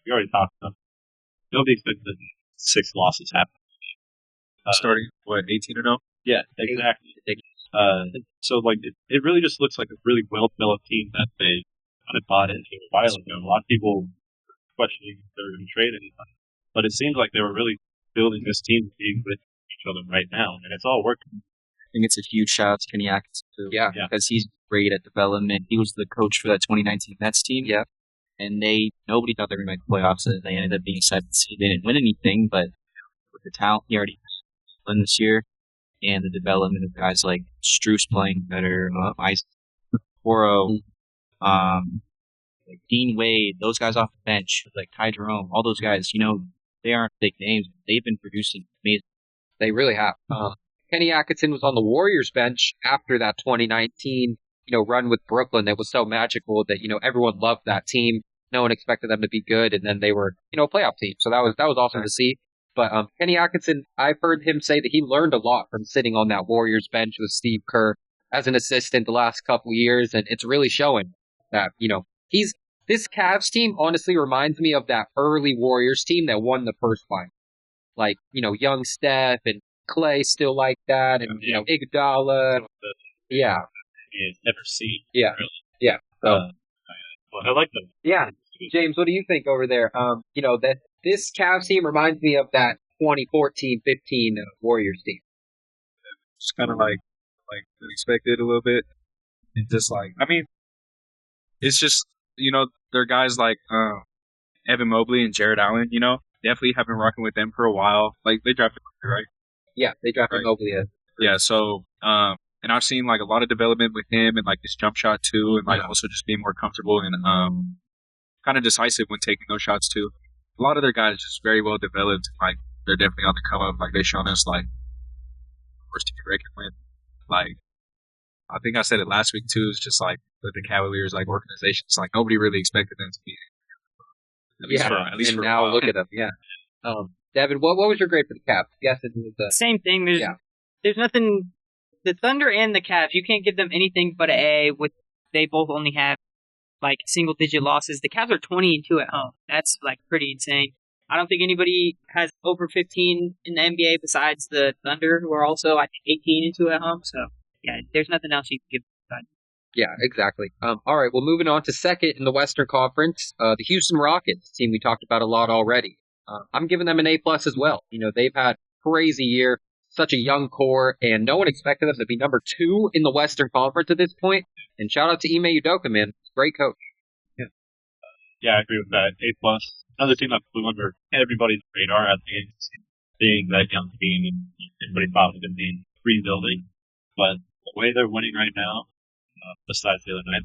We already talked about it. Nobody expected the 6 losses happen. Starting, 18-0? Yeah, exactly. So, like, it really just looks like a really well-developed team that they kind of bought into a while ago. A lot of people were questioning if they were going to trade anybody. But it seems like they were really building this team to be with each other right now, and it's all working. I think it's a huge shout out to Kenny Atkinson, too. Yeah. Because he's great at development. He was the coach for that 2019 Nets team. Yeah. And nobody thought they were going to make the playoffs, and they ended up being 7th seed. They didn't win anything, but with the talent he already won this year, and the development of guys like Strus playing better, Poro, like Dean Wade, those guys off the bench, like Ty Jerome, all those guys, they aren't big names. They've been producing amazing. They really have. Kenny Atkinson was on the Warriors bench after that 2019, run with Brooklyn that was so magical that, everyone loved that team. No one expected them to be good, and then they were, a playoff team. So that was awesome to see. But Kenny Atkinson, I've heard him say that he learned a lot from sitting on that Warriors bench with Steve Kerr as an assistant the last couple years, and it's really showing that, this Cavs team honestly reminds me of that early Warriors team that won the first final. Like, young Steph and Clay still like that, and Iguodala. Yeah. Never seen. Yeah. Really. Yeah. So I like them. Yeah. James, what do you think over there? That this Cavs team reminds me of that 2014-15 Warriors team. Just kind of like expected a little bit, and just like it's just they're guys like Evan Mobley and Jared Allen. Definitely have been rocking with them for a while. Like they drafted, right? Yeah, they drafted Mobley. Yeah, so And I've seen like a lot of development with him and like his jump shot too, and like also just being more comfortable and kind of decisive when taking those shots too. A lot of their guys just very well developed. Like they're definitely on the come up. Like they've shown us like first team record win. Like I think I said it last week too. It's just like the Cavaliers like organizations. Like nobody really expected them to be. At least for now, look at them. Yeah. Devin, what was your grade for the Cavs? Yes, it was the same thing. There's nothing. The Thunder and the Cavs, you can't give them anything but an A. With they both only have like single-digit losses. The Cavs are 20-2 at home. That's like pretty insane. I don't think anybody has over 15 in the NBA besides the Thunder, who are also I think 18-2 at home. So yeah, there's nothing else you can give. Yeah, exactly. All right, well, moving on to second in the Western Conference, the Houston Rockets, team we talked about a lot already. I'm giving them an A+ as well. You know, they've had a crazy year, such a young core, and no one expected them to be number 2 in the Western Conference at this point. And shout out to Ime Udoka, man. Great coach. Yeah, I agree with that. A+. Another team that flew under everybody's radar, I think, being that young team, and everybody thought it would be rebuilding. But the way they're winning right now, besides the other night,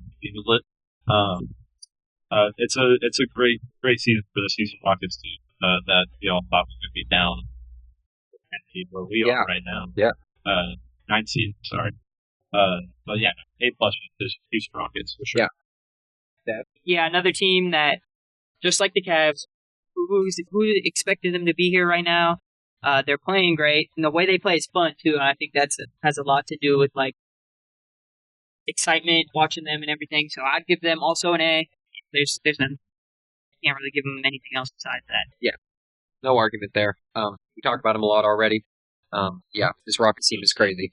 it's a great season for the Houston Rockets team that we all thought was going to be down where we are right now. Yeah. 19, sorry. But yeah, A+ for the Houston Rockets for sure. Yeah. Yeah, another team that, just like the Cavs, who expected them to be here right now? They're playing great, and the way they play is fun too. And I think has a lot to do with like excitement watching them and everything. So I'd give them also an A. There's nothing. Can't really give them anything else besides that. Yeah, no argument there. We talked about them a lot already. This Rockets team is crazy.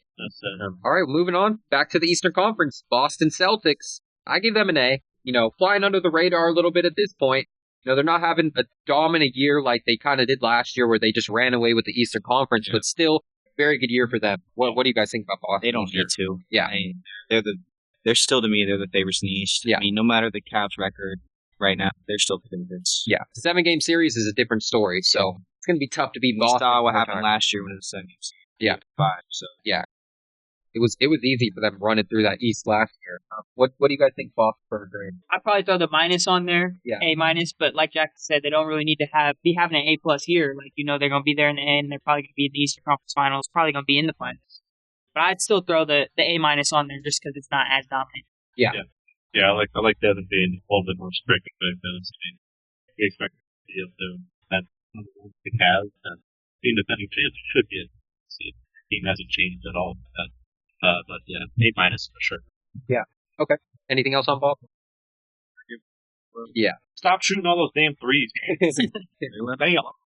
All right, moving on back to the Eastern Conference. Boston Celtics. I give them an A. You know, flying under the radar a little bit at this point. You know, they're not having a dominant year like they kind of did last year where they just ran away with the Eastern Conference, but still, very good year for them. What do you guys think about Boston? They don't need to. Yeah. I mean, they're still, to me, they're the favorites in the East. Yeah. I mean, no matter the Cavs record right now, they're still the favorites. Yeah. The 7-game series is a different story, so it's going to be tough to beat We Boston. saw what happened last year when it was 7 games. Yeah. 5, so. Yeah. It was easy for them running through that East last year. What do you guys think Boston for a grade? I'd probably throw the minus on there, A-, but like Jack said, they don't really need to be having an A+ here. Like, you know, they're going to be there in the end. They're probably going to be in the Eastern Conference Finals, probably going to be in the finals. But I'd still throw the A- on there just because it's not as dominant. Yeah. I like Devin being a little bit more strict with those. We expect to be able to have the Cavs and being defending champs should be it. The team hasn't changed at all. But yeah, A- for sure. Yeah. Okay. Anything else on Boston? Yeah. Stop shooting all those damn threes.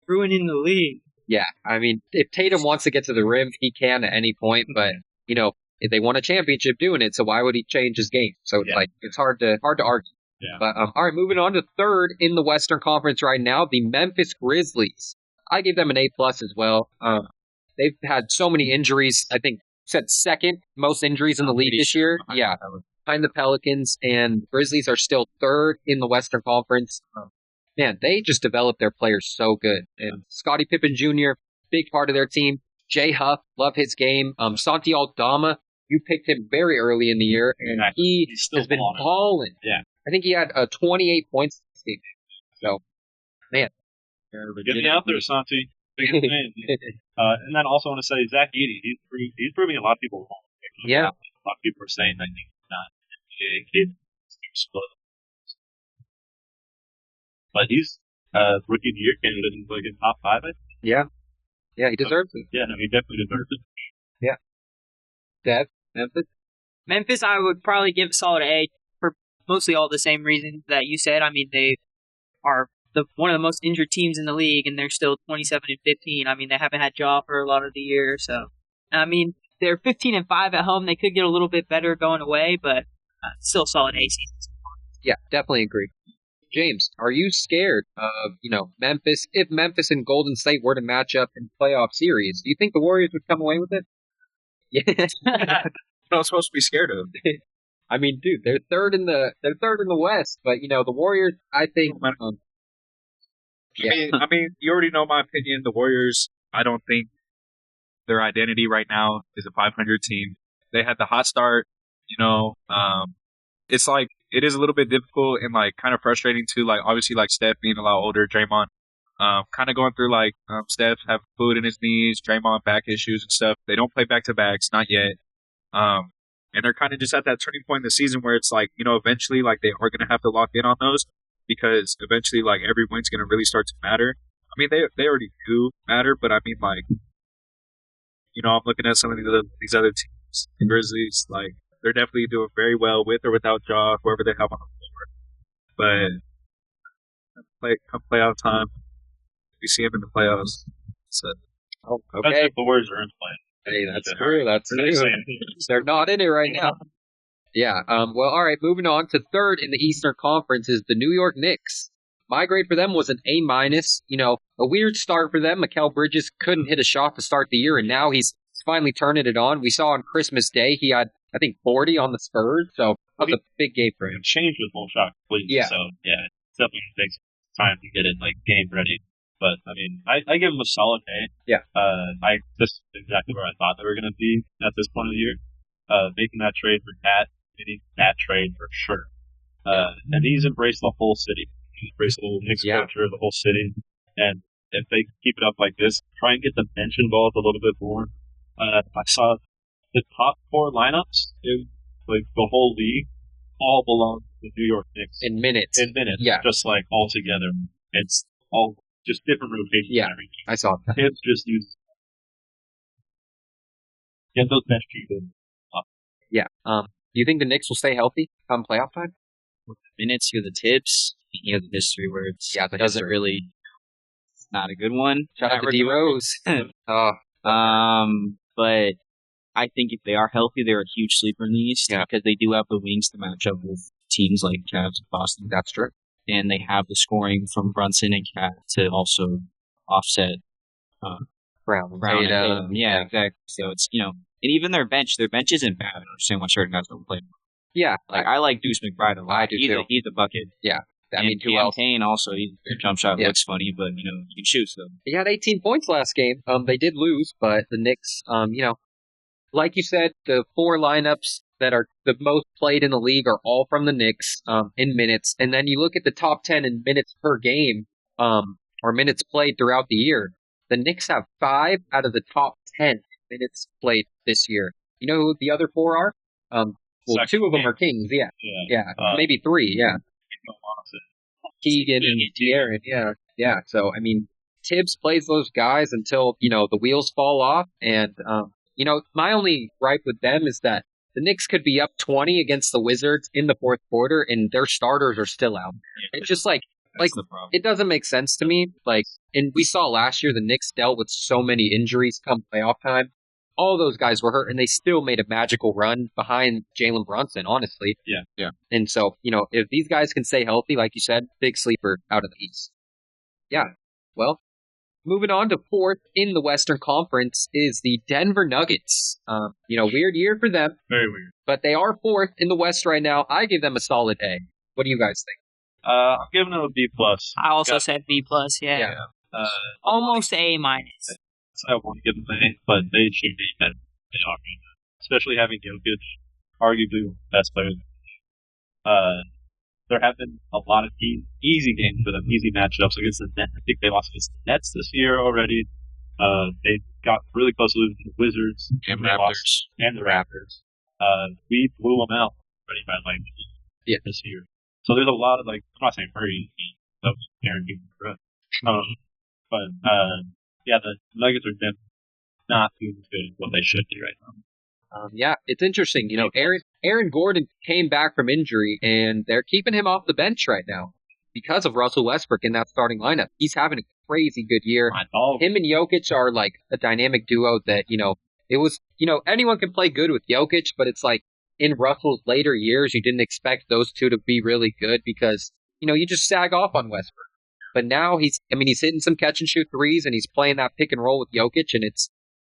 Ruining the league. Yeah. I mean, if Tatum wants to get to the rim, he can at any point, but, you know, if they won a championship doing it, so why would he change his game? So it's it's hard to argue. Yeah. But all right, moving on to third in the Western Conference right now, the Memphis Grizzlies. I give them an A+ as well. They've had so many injuries. I think said second most injuries in the league this year. Yeah, behind the Pelicans, and Grizzlies are still third in the Western Conference. Man, they just developed their players so good. And Scottie Pippen Jr., big part of their team. Jay Huff, love his game. Santi Aldama, you picked him very early in the year, and he has been balling. Yeah. I think he had 28 points this game. So, man. Get me out there, Santi. And then also want to say Zach Edey, he's proving a lot of people wrong. Yeah. A lot of people are saying that he's not an NBA kid. But he's rookie of the year candidate in like in top 5, I think. Yeah. Yeah, he deserves it. Yeah, no, he definitely deserves it. Yeah. Dev, Memphis? Memphis, I would probably give a solid A for mostly all the same reasons that you said. I mean, they are one of the most injured teams in the league, and they're still 27-15. I mean, they haven't had Ja for a lot of the year, so I mean, they're 15-5 at home. They could get a little bit better going away, but still solid A season. Yeah, definitely agree. James, are you scared of Memphis? If Memphis and Golden State were to match up in playoff series, do you think the Warriors would come away with it? Yeah, I'm supposed to be scared of. I mean, dude, they're third in the West, but the Warriors, I think. I mean, you already know my opinion. The Warriors, I don't think their identity right now is a 500 team. they had the hot start. It's like it is a little bit difficult and like kind of frustrating too. Like obviously, like Steph being a lot older, Draymond, kind of going through like Steph have fluid in his knees, Draymond back issues and stuff. They don't play back to backs, not yet. And they're kind of just at that turning point in the season where it's like, eventually like they are going to have to lock in on those because eventually like every win's going to really start to matter. I mean, they already do matter, but I mean like, I'm looking at some of these other teams, the Grizzlies, like they're definitely doing very well with or without Ja, whoever they have on the floor. But come playoff time, we see him in the playoffs. So, okay. The Warriors are in play. Hey, that's true. That's true. They're not in it right now. Yeah. Well, all right. Moving on to third in the Eastern Conference is the New York Knicks. My grade for them was an A-. A weird start for them. Mikal Bridges couldn't hit a shot to start the year, and now he's finally turning it on. We saw on Christmas Day he had, I think, 40 on the Spurs, so that was a big game for him. Changed his whole shot completely. Yeah. So yeah, it definitely takes time to get it like game ready. But I mean, I give them a solid A. Yeah. This is exactly where I thought they were going to be at this point of the year. Making that trade for Cat, getting that trade for sure. And he's embraced the whole city. He's embraced the whole Knicks culture, the whole city. And if they keep it up like this, try and get the bench involved a little bit more. I saw the top 4 lineups in like the whole league all belong to the New York Knicks. In minutes. Yeah. Just like all together. It's all just different rotations. Yeah, I saw that. It's just use get those bench people up. Yeah. Do you think the Knicks will stay healthy come playoff time? With the minutes, you have the tips, you have the history where it doesn't really. It's not a good one. Shout out to D Rose. But I think if they are healthy, they're a huge sleeper in the East because they do have the wings to match up with teams like Cavs and Boston. That's true. And they have the scoring from Brunson and Cat to also offset Brown and Tatum. Yeah, exactly. So it's, and even their bench isn't bad. I understand why certain guys don't play. Yeah. Like, I like Deuce McBride a lot. I do too. He's a bucket. Yeah. I mean, who else? Kane also, his jump shot looks funny, but, he can shoot, so. He had 18 points last game. They did lose, but the Knicks, like you said, the 4 lineups that are the most played in the league are all from the Knicks in minutes. And then you look at the top 10 in minutes per game or minutes played throughout the year. The Knicks have 5 out of the top 10 minutes played this year. You know who the other 4 are? Well, 2 of them are Kings, yeah. Maybe 3, yeah. Keegan and De'Aaron, yeah. So, I mean, Tibbs plays those guys until, the wheels fall off. And, my only gripe with them is that the Knicks could be up 20 against the Wizards in the fourth quarter, and their starters are still out. It's just like it doesn't make sense to me. And we saw last year the Knicks dealt with so many injuries come playoff time. All those guys were hurt, and they still made a magical run behind Jalen Brunson, honestly. Yeah. And so, if these guys can stay healthy, like you said, big sleeper out of the East. Yeah. Well, moving on to fourth in the Western Conference is the Denver Nuggets. Weird year for them. Very weird. But they are fourth in the West right now. I give them a solid A. What do you guys think? I'm giving them a B+. I also said B+, yeah. Almost A-. I won't give them A, but they should be better than they are right now. Especially having Jokic, arguably the best player. There have been a lot of easy games for them, easy matchups against the Nets. I think they lost against the Nets this year already. They got really close to losing to the Wizards and the Raptors. We blew them out already by this year. So there's a lot of I'm not saying Murray, that was guaranteed for us. But the Nuggets are not doing as good as what they should be right now. It's interesting. Aaron Gordon came back from injury, and they're keeping him off the bench right now because of Russell Westbrook in that starting lineup. He's having a crazy good year. Him and Jokic are like a dynamic duo that, it was, anyone can play good with Jokic, but it's like in Russell's later years, you didn't expect those two to be really good because, you just sag off on Westbrook. But now he's hitting some catch and shoot threes, and he's playing that pick and roll with Jokic, and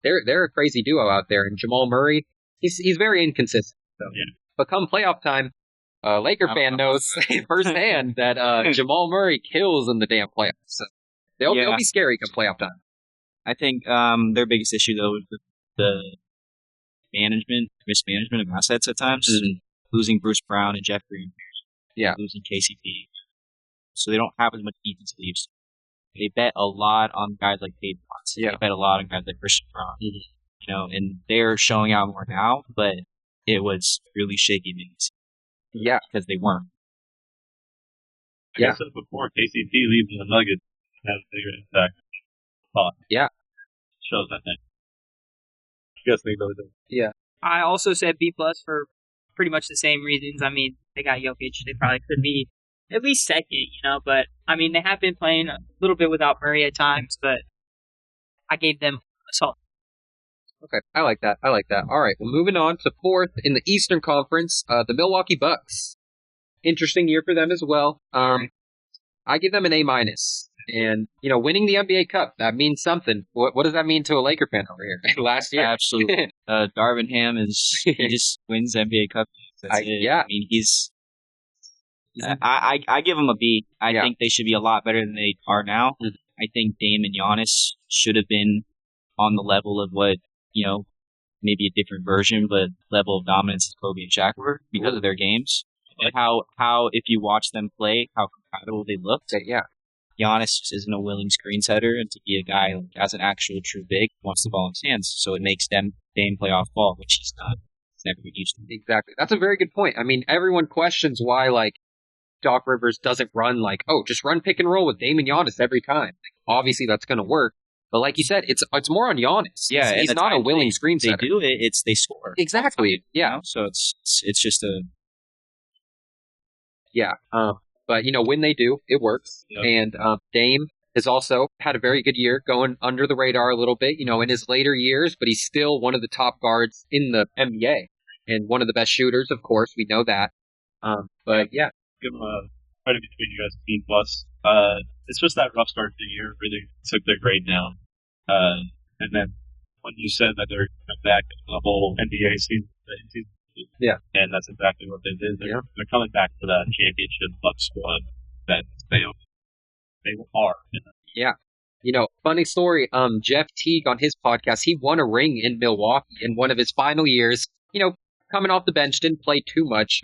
they're a crazy duo out there. And Jamal Murray, he's very inconsistent. So. Yeah. But come playoff time, Laker fan knows firsthand that Jamal Murray kills in the damn playoffs. So they'll be scary come playoff time. I think their biggest issue though is mismanagement of assets at times, is losing Bruce Brown and Jeff Green. Yeah. Losing KCP. So they don't have as much defense as they used to. They bet a lot on guys like Dave Watson. Yeah. They bet a lot on guys like Christian Braun. Mm-hmm. And they're showing out more now, but it was really shaky days. Yeah. Because they weren't. I said before, KCP leaving the Nuggets has a bigger impact. Yeah. Shows that thing. You guys think those are? Yeah. I also said B+ for pretty much the same reasons. I mean, they got Jokic. They probably could be at least second, but I mean, they have been playing a little bit without Murray at times, but I gave them a solid. Okay, I like that. All right, well, moving on to fourth in the Eastern Conference, the Milwaukee Bucks. Interesting year for them as well. I give them an A-. And, winning the NBA Cup, that means something. What does that mean to a Laker fan over here? Last year? Absolutely. Darvin Ham he just wins NBA Cup. That's it. Yeah. I mean, I give him a B. I think they should be a lot better than they are now. Mm-hmm. I think Dame and Giannis should have been on the level of what, maybe a different version, but level of dominance as Kobe and Shaq were because of their games. And how if you watch them play, how compatible they looked. Yeah. Giannis just isn't a willing screen setter, and to be a guy as an actual true big wants the ball in his hands, so it makes Dame play off ball, which he's not. He's never been used to. Exactly. That's a very good point. I mean, everyone questions why Doc Rivers doesn't run just run pick and roll with Dame and Giannis every time. Obviously, that's going to work. But like you said, it's more on Giannis. Yeah, he's not a willing screen setter. They do it. They score. Exactly. Yeah. So it's just a. Yeah. But when they do, it works. Yep. And Dame has also had a very good year, going under the radar a little bit, in his later years. But he's still one of the top guards in the NBA and one of the best shooters. Of course, we know that. But yeah. Give them a credit between you guys, B+. It's just that rough start to the year really took their grade down. And then when you said that they're coming back to the whole NBA season, and that's exactly what they did. They're coming back to that championship Bucks squad that they are. Yeah. Funny story. Jeff Teague on his podcast, he won a ring in Milwaukee in one of his final years. Coming off the bench, didn't play too much.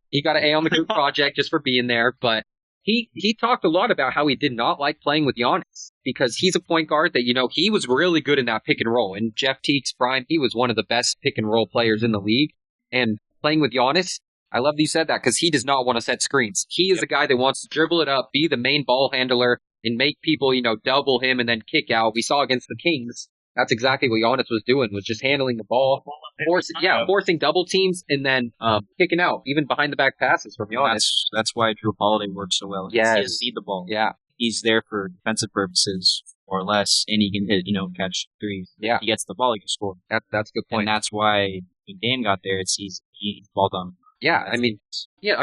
He got an A on the group project just for being there, but he talked a lot about how he did not like playing with Giannis because he's a point guard that, he was really good in that pick and roll. In Jeff Teague's prime, he was one of the best pick and roll players in the league. And playing with Giannis, I love that you said that because he does not want to set screens. He is a guy that wants to dribble it up, be the main ball handler, and make people, double him and then kick out. We saw against the Kings. That's exactly what Giannis was doing, was just handling the ball, forcing double teams, and then kicking out, even behind the back passes from Giannis. That's why Drew Holiday works so well. Yes. He doesn't need the ball. Yeah. He's there for defensive purposes, more or less, and he can hit, catch threes. Yeah. If he gets the ball, he can score. That's a good point. And that's why when Dame got there, he's ball dominant. Yeah, I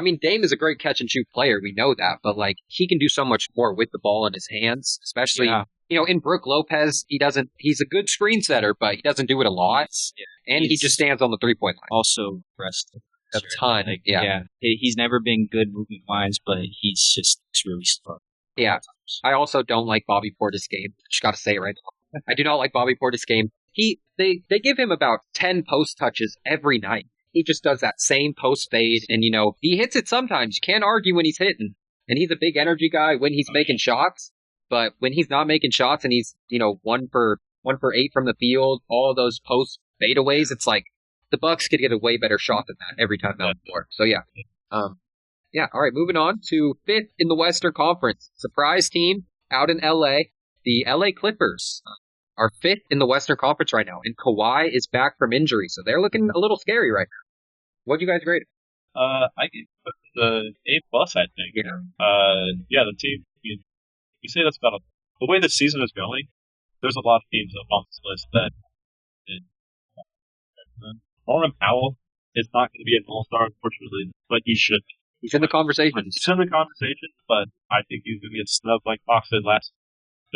mean, Dame is a great catch and shoot player. We know that, but he can do so much more with the ball in his hands, especially. Yeah. In Brook Lopez, he's a good screen setter, but he doesn't do it a lot. Yeah. And he just stands on the 3-point line. Also aggressive. A ton. Yeah. He's never been good movement wise, but he's just really slow. Yeah. I also don't like Bobby Portis' game. Just gotta say it right now. I do not like Bobby Portis' game. They give him about 10 post touches every night. He just does that same post fade, and he hits it sometimes. You can't argue when he's hitting. And he's a big energy guy when he's making shots. But when he's not making shots and he's, 1 for 8 from the field, all those post fadeaways, it's the Bucks could get a way better shot than that every time down the floor. So yeah. All right, moving on to fifth in the Western Conference. Surprise team out in LA. The LA Clippers are fifth in the Western Conference right now, and Kawhi is back from injury, so they're looking a little scary right now. What'd you guys rate it? I give the A+, I think. Yeah. The team. You say that's about the way the season is going. There's a lot of teams up on this list that. Norman Powell is not going to be an all-star, unfortunately, but he should. He's in the conversation. He's in the conversation, but I think he's going to get snubbed like Fox did last.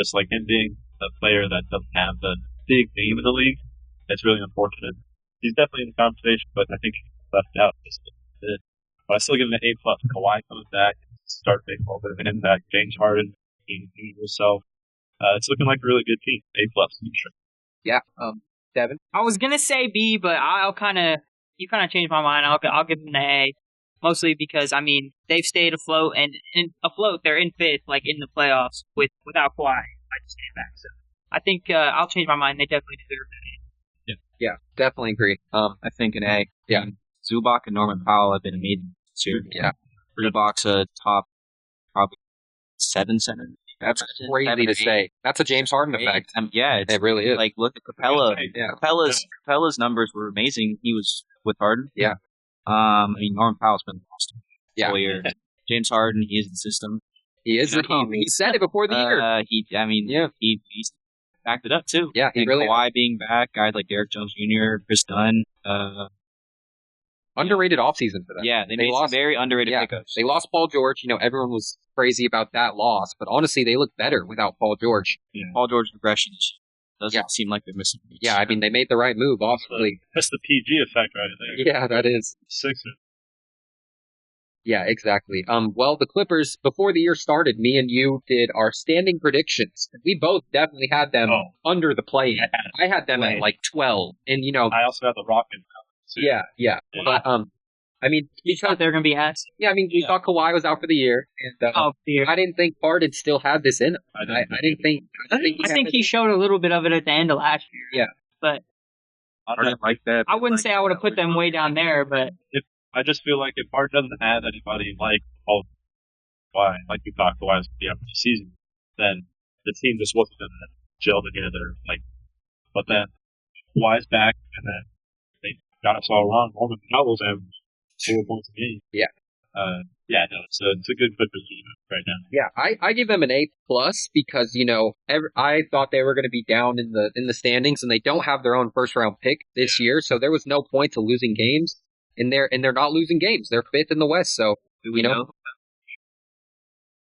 Just like him being a player that doesn't have the big name in the league. It's really unfortunate. He's definitely in the conversation, but I think he's left out just a bit. But I still give him an A+. Kawhi comes back, start making a little bit of an impact. James Harden. Himself. It's looking like a really good team. A+, for sure. Yeah. Devin? I was gonna say B, but you kind of changed my mind. I'll give them an A, mostly because I mean they've stayed afloat and afloat. They're in fifth, like in the playoffs without Kawhi. I just came back, so I think I'll change my mind. They definitely deserve an A. Yeah, definitely agree. I think an A. Yeah, Zubac and Norman Powell have been amazing this year. Yeah, Zubac's a top probably 7 center. That's crazy to say. That's a James Harden effect. Yeah, it really is. Like, look at Capella. Yeah. Capella's numbers were amazing. He was with Harden. Yeah. I mean, Norman Powell's been awesome all year. Yeah. James Harden, he is the system. He is. He said it before the year. He's backed it up too. Yeah, and really. Kawhi being back, guys like Derek Jones Jr., Chris Dunn. Underrated offseason for them. Yeah, they made some very underrated pickups. They lost Paul George. You know, everyone was crazy about that loss, but honestly, they look better without Paul George. Yeah. Paul George regressions doesn't seem like they're missing. Yeah, I mean, they made the right move, obviously. That's the PG effect right there. Yeah, that is. Sixer. Yeah, exactly. Well, the Clippers, before the year started, me and you did our standing predictions. We both definitely had them under the play. I had them at like 12, and you know, I also had the Rockets. Yeah. But I mean, because they're gonna be asked. Yeah, I mean, you thought Kawhi was out for the year, and I didn't think Harden still had this in him. I think he showed a little bit of it at the end of last year. Yeah, but I didn't like that. I wouldn't say I would have put them way down there, but I just feel like if Harden doesn't have anybody like Kawhi, like you thought Kawhi was going to be out for the season, then the team just wasn't going to gel together. But then Kawhi's back, and then they got us all wrong. Norman Powell's average 4 points a game. Yeah. It's a good position right now. Yeah, I give them an A plus because you know I thought they were going to be down in the standings, and they don't have their own first round pick this year, so there was no point to losing games, and they're not losing games. They're fifth in the West, so you know.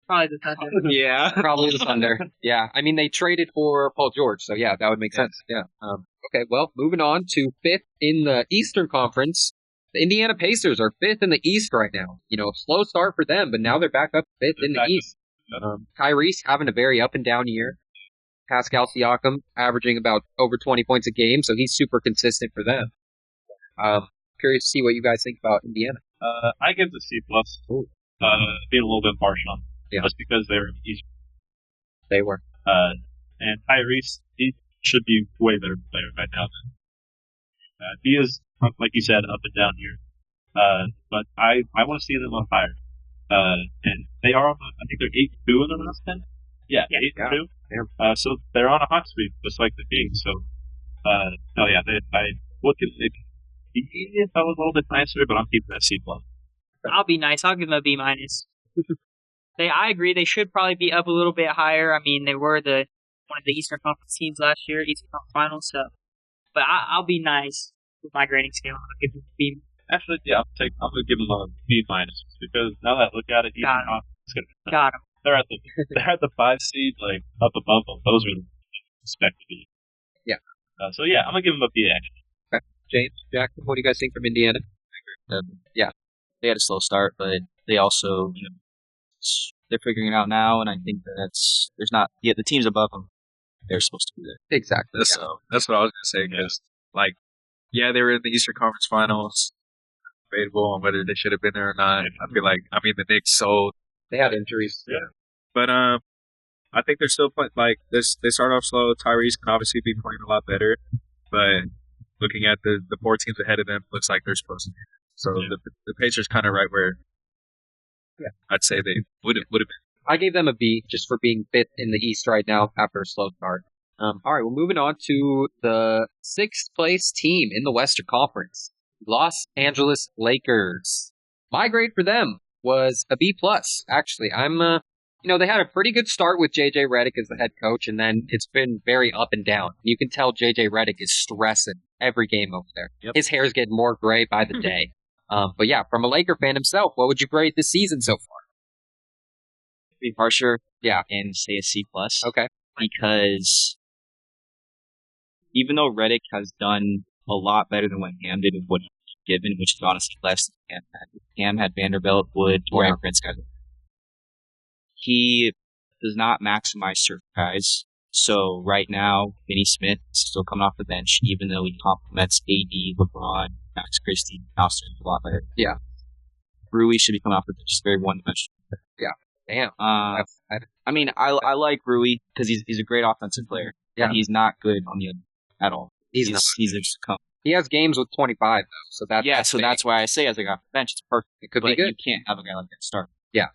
Probably the Thunder. Yeah, probably the Thunder. Yeah, I mean they traded for Paul George, so yeah, that would make sense. Yeah. Okay, well, moving on to fifth in the Eastern Conference. The Indiana Pacers are fifth in the East right now. You know, slow start for them, but now they're back up fifth in the East. Kyrie's having a very up and down year. Pascal Siakam averaging about over 20 points a game, so he's super consistent for them. Curious to see what you guys think about Indiana. I give the C+. Being a little bit harsh on them, just because they're in the East. They were. And Tyrese, he should be way better player right now. He is, like you said, up and down here. But I want to see them on fire. And they are, I think they're 8-2 in the last 10. Yeah, 8-2. Yeah. So they're on a hot streak, just like the Kings. So, I would consider if I was a little bit nicer, but I'm keeping that C+. I'll be nice. I'll give them a B-. I agree. They should probably be up a little bit higher. I mean, they were one of the Eastern Conference teams last year, Eastern Conference Finals. So, but I'll be nice with my grading scale. I'll give them a B. Actually, yeah, I'm gonna give them a B- because now that I look at it, Got them. They're at the 5 seed, like up above them. Those are expect to be. Yeah. I'm gonna give them a B. Actually. Okay. James, Jackson, what do you guys think from Indiana? Yeah, they had a slow start, but they also, they're figuring it out now, and I think that the teams above them, they're supposed to be there. Exactly. That's what I was gonna say. Because they were in the Eastern Conference Finals. Debatable on whether they should have been there or not. I feel like the Knicks sold. They had injuries. Yeah. But I think they're still playing this. They start off slow. Tyrese can obviously be playing a lot better, but looking at the 4 teams ahead of them, looks like they're supposed to be. So the Pacers kind of right where I'd say they would have been. I gave them a B just for being fifth in the East right now after a slow start. All right, well, moving on to the 6th place team in the Western Conference, Los Angeles Lakers. My grade for them was a B+. Actually, they had a pretty good start with JJ Redick as the head coach, and then it's been very up and down. You can tell JJ Redick is stressing every game over there. Yep. His hair is getting more gray by the day. But yeah, from a Laker fan himself, what would you grade this season so far? Be harsher, and say a C+. Okay. Because even though Redick has done a lot better than what Ham did with what he given, which is honestly less than Ham had. Ham had Vanderbilt, Wood, Torian Prince guys. He does not maximize certain guys So right now, Finney Smith is still coming off the bench, even though he complements AD, LeBron, Max Christie, Alster a lot better. Yeah. Rui should be coming off the bench. He's very one-dimensional. Yeah. Damn. I mean, I like Rui because he's a great offensive player. Yeah. He's not good on the other at all. He's just come. He has games with 25 though, so that's why I say as a guy off the bench, it's perfect. It could be good. You can't have a guy like that start. Yeah.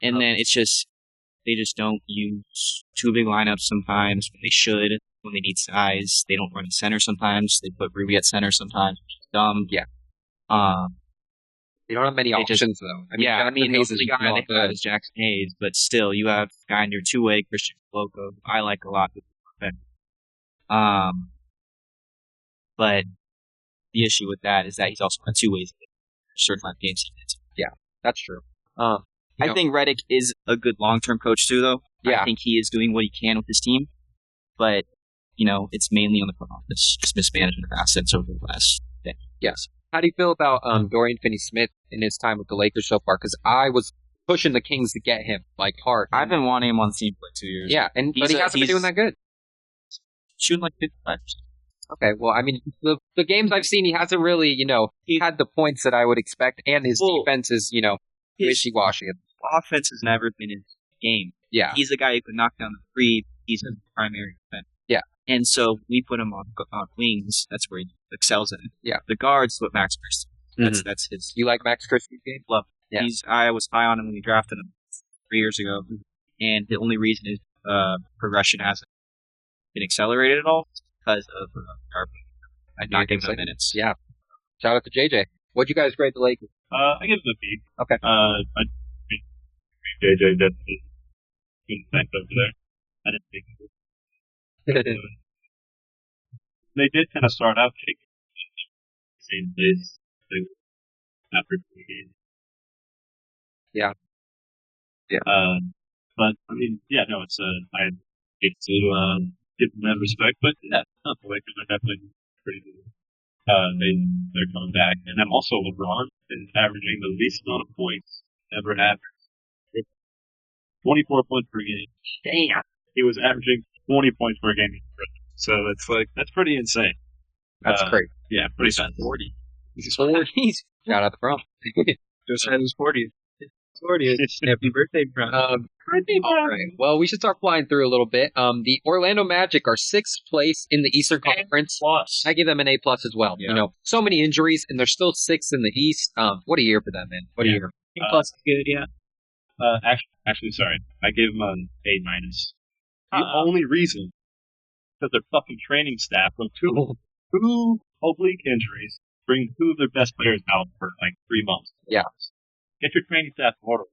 And then it's just they just don't use two big lineups sometimes when they should. When they need size, they don't run a center sometimes. They put Rui at center sometimes, which is dumb. Yeah. They don't have many options though. The only guy they have is Jackson Hayes, but still, you have a guy in your two-way, Christian Loco, I like a lot. But the issue with that is that he's also on two ways certain amount of games. Yeah, that's true. I think Redick is a good long-term coach too, though. Yeah. I think he is doing what he can with his team, but it's mainly on the front office, just mismanagement of assets over the last day. Yes. How do you feel about Dorian Finney-Smith in his time with the Lakers so far? Because I was pushing the Kings to get him hard. I've been wanting him on the team for 2 years. Yeah, but he hasn't been doing that good. Shooting like 55%. Okay, well, I mean, the games I've seen, he hasn't really, he had the points that I would expect, and his defense is, wishy-washy. Offense has never been his game. Yeah. He's a guy who can knock down the three. He's a primary defense. Yeah. And so we put him on wings. That's where he excels in. Yeah. The guard's what Max Christie. That's his. You like Max Christie's game? Love him. Yeah. I was high on him when we drafted him 3 years ago. And the only reason his progression hasn't been accelerated at all is because of not giving him minutes. Yeah. Shout out to JJ. What'd you guys grade the Lakers? I give them a B. Okay. I think JJ definitely couldn't thank over there. I didn't think it was. They did kind of start out taking the same place after 2 games. Yeah. Yeah. But I mean, I hate to give them that respect, but the Lakers are definitely pretty good. They're coming back, and then also LeBron is averaging the least amount of points ever averaged. 24 points per game. Damn. He was averaging 20 points per game. So that's pretty insane. That's great. Yeah, pretty fast. 40. He's 40. Shout out to Bro. Just had his 40th. 40th. Happy birthday, Bro. All right. Well, we should start flying through a little bit. The Orlando Magic are 6th place in the Eastern Conference. A+. I give them an A+ as well. Yeah. So many injuries, and they're still 6th in the East. What a year for them, man. What a year. A+ is good, yeah. Actually, sorry. I gave them an A-. The only reason because their fucking training staff with two oblique injuries, bring 2 of their best players out for 3 months. Yeah. Get your training staff in order.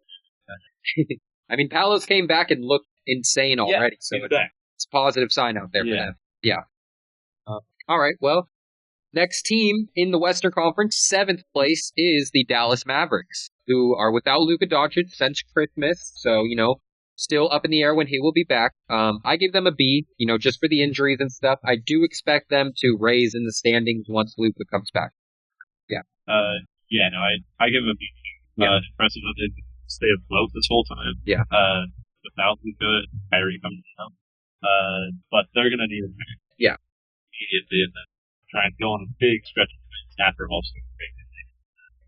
I mean, Palos came back and looked insane already, so it's a positive sign out there for them. Yeah. All right, well, next team in the Western Conference, 7th place, is the Dallas Mavericks, who are without Luka Doncic since Christmas, so, still up in the air when he will be back. I give them a B, just for the injuries and stuff. I do expect them to raise in the standings once Luka comes back. Yeah. I give them a B. Impressive that they stay afloat this whole time. Yeah. Without Luka, Kyrie coming down. But they're going to need him back. Yeah. Immediately, and then try and go on a big stretch of wins after also.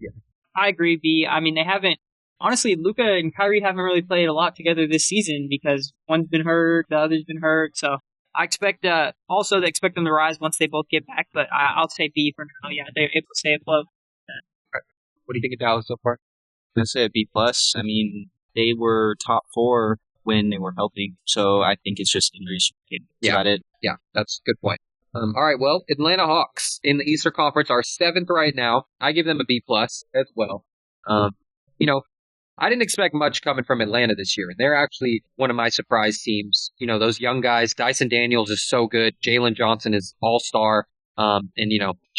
Yeah. I agree, B. I mean, they haven't. Honestly, Luka and Kyrie haven't really played a lot together this season because one's been hurt, the other's been hurt. So I expect them to rise once they both get back. But I'll say B for now. Yeah, they're able to stay afloat. What do you think of Dallas so far? I'm gonna say a B+. I mean, they were top 4 when they were healthy, so I think it's just injuries. That's about it. Yeah, that's a good point. All right, well, Atlanta Hawks in the Eastern Conference are 7th right now. I give them a B+ as well. I didn't expect much coming from Atlanta this year, and they're actually one of my surprise teams. Those young guys, Dyson Daniels is so good. Jalen Johnson is all-star. And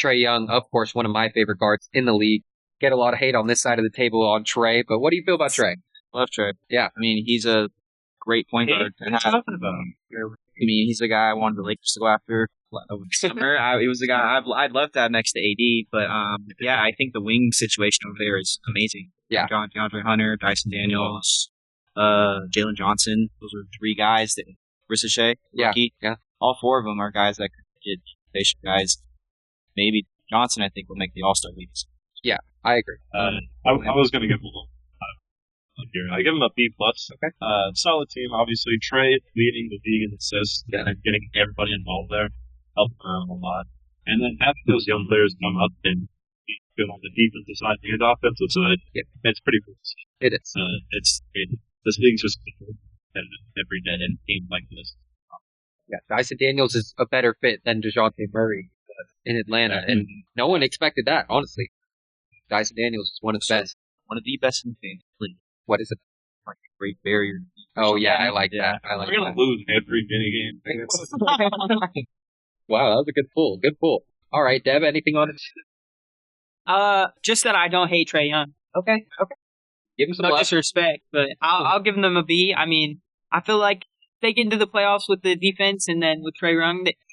Trae Young, of course, one of my favorite guards in the league. Get a lot of hate on this side of the table on Trae, but what do you feel about Trae? Love Trae. Yeah. I mean, he's a great point guard. What are you talking about? I mean, he's the guy I wanted the Lakers to go after over the summer. He was the guy I'd love to have next to AD, but I think the wing situation over there is amazing. Yeah. DeAndre Hunter, Dyson Daniels, Jalen Johnson. Those are 3 guys that Ricochet, Yeah, rookie. yeah. All four of them are guys that could get station guys. Maybe Johnson, I think, will make the All-Star leagues. Yeah, I agree. I was going to give him a little here. I give him a B+. Okay. Solid team, obviously. Trey leading the league in assists and getting everybody involved there. Helped him out a lot. And then having those young players come up and be good on the defensive side and the offensive side, it's pretty cool. It is. This league's just competitive every day in a team like this. Yeah, Dyson Daniels is a better fit than DeJounte Murray in Atlanta, and no one expected that, honestly. Dyson Daniels is one of the best. One of the best in the league. What is it? Like a great barrier. Oh, yeah, I like that. We're going to lose every minigame. Wow, that was a good pull. Good pull. All right, Deb, anything on it? Just that I don't hate Trae Young. Okay. Give him some no disrespect, but I'll give them a B. I mean, I feel like they get into the playoffs with the defense, and then with Trae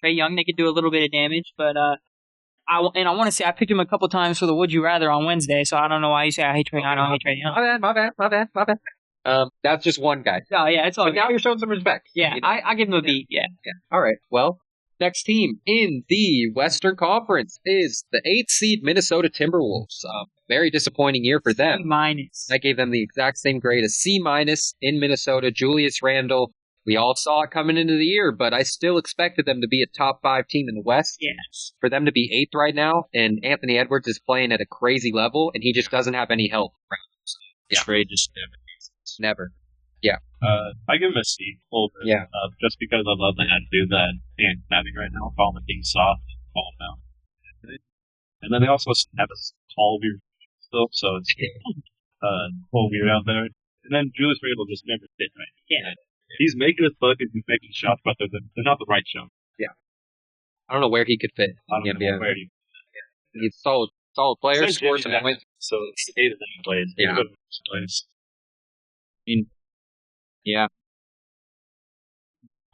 Young, they could do a little bit of damage. But I want to say I picked him a couple times for the Would You Rather on Wednesday, so I don't know why you say I hate Trae Young. I don't hate Trae Young. My bad. That's just one guy. Oh yeah, it's all. But now you're showing some respect. Yeah, I give him a B. Yeah. All right. Well, next team in the Western Conference is the 8th seed Minnesota Timberwolves. Very disappointing year for them. C-. I gave them the exact same grade, a C- in Minnesota. Julius Randle. We all saw it coming into the year, but I still expected them to be a top 5 team in the West. Yes. For them to be 8th right now, and Anthony Edwards is playing at a crazy level, and he just doesn't have any help. Yeah. Trey just never. Yeah. I give him a C. Yeah. Just because I love the attitude that Ant's having right now, calling being soft, calling out. And then they also have a tall beard still, so it's whole beard out there. And then Julius Randle just never fit right. Yeah. He's making his buckets, he's making shots, but they're not the right shots. Yeah. I don't know where he could fit. I don't know where he could fit. He's a solid player, scores some points. So it's 8 of them plays. Yeah. Plays. I mean, yeah.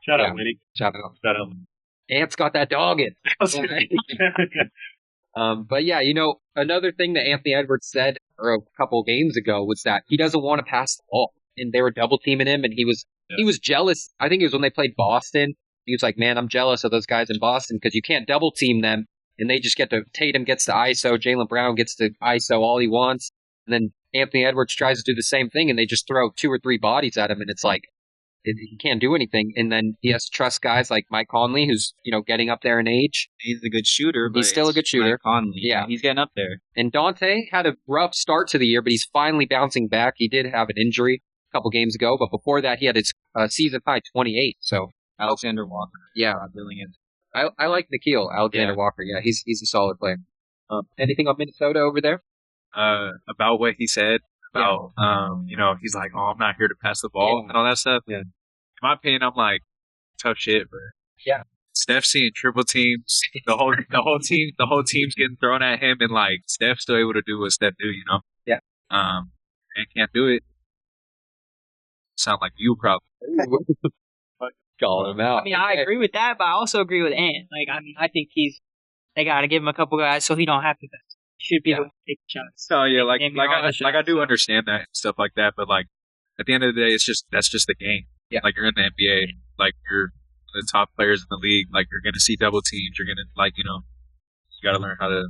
Shout out, Winnie. Shout out. Shout out. Ant's got that dog in. But yeah, another thing that Anthony Edwards said a couple games ago was that he doesn't want to pass the ball. And they were double teaming him, and he was jealous. I think it was when they played Boston. He was like, man, I'm jealous of those guys in Boston because you can't double team them. And they just Tatum gets to ISO, Jaylen Brown gets to ISO all he wants. And then Anthony Edwards tries to do the same thing, and they just throw 2 or 3 bodies at him, and it's like, he can't do anything. And then he has to trust guys like Mike Conley, who's, getting up there in age. He's a good shooter, but he's still a good shooter. Mike Conley. Yeah. He's getting up there. And Dante had a rough start to the year, but he's finally bouncing back. He did have an injury a couple games ago, but before that, he had his season high 28. So Alexander Walker. Yeah. I like Nikhil Alexander Walker. Yeah, he's a solid player. Anything on Minnesota over there? About what he said about, he's like, oh, I'm not here to pass the ball and all that stuff. Yeah. In my opinion, I'm like, tough shit, bro. Yeah. Steph seeing triple teams, the whole team's getting thrown at him, and like Steph's still able to do what Steph do, Yeah. And can't do it. Sound like you probably. Calling him out. I mean, I agree with that, but I also agree with Ant. I think they got to give him a couple guys so he don't have to. Should be able to take shots. Oh yeah, I do understand that and stuff like that, but like at the end of the day, that's just the game. Yeah. Like you're in the NBA, like you're the top players in the league. Like you're gonna see double teams. You're gonna you got to learn how to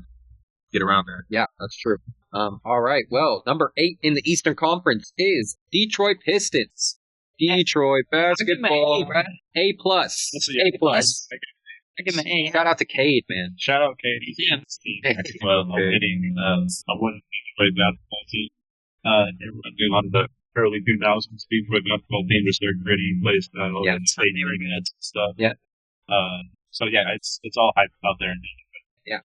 get around that. Yeah, that's true. All right. Well, number 8 in the Eastern Conference is Detroit Pistons. Detroit basketball. A plus. A plus. I give him an A. Shout out to Cade, man. Shout out Cade. He's on this team. Well, I'm hitting I wouldn't Detroit basketball team. Everyone knew on the early 2000s Detroit basketball team was their gritty play style and stadium ads and stuff. Yeah. So yeah, it's all hype out there. Yeah.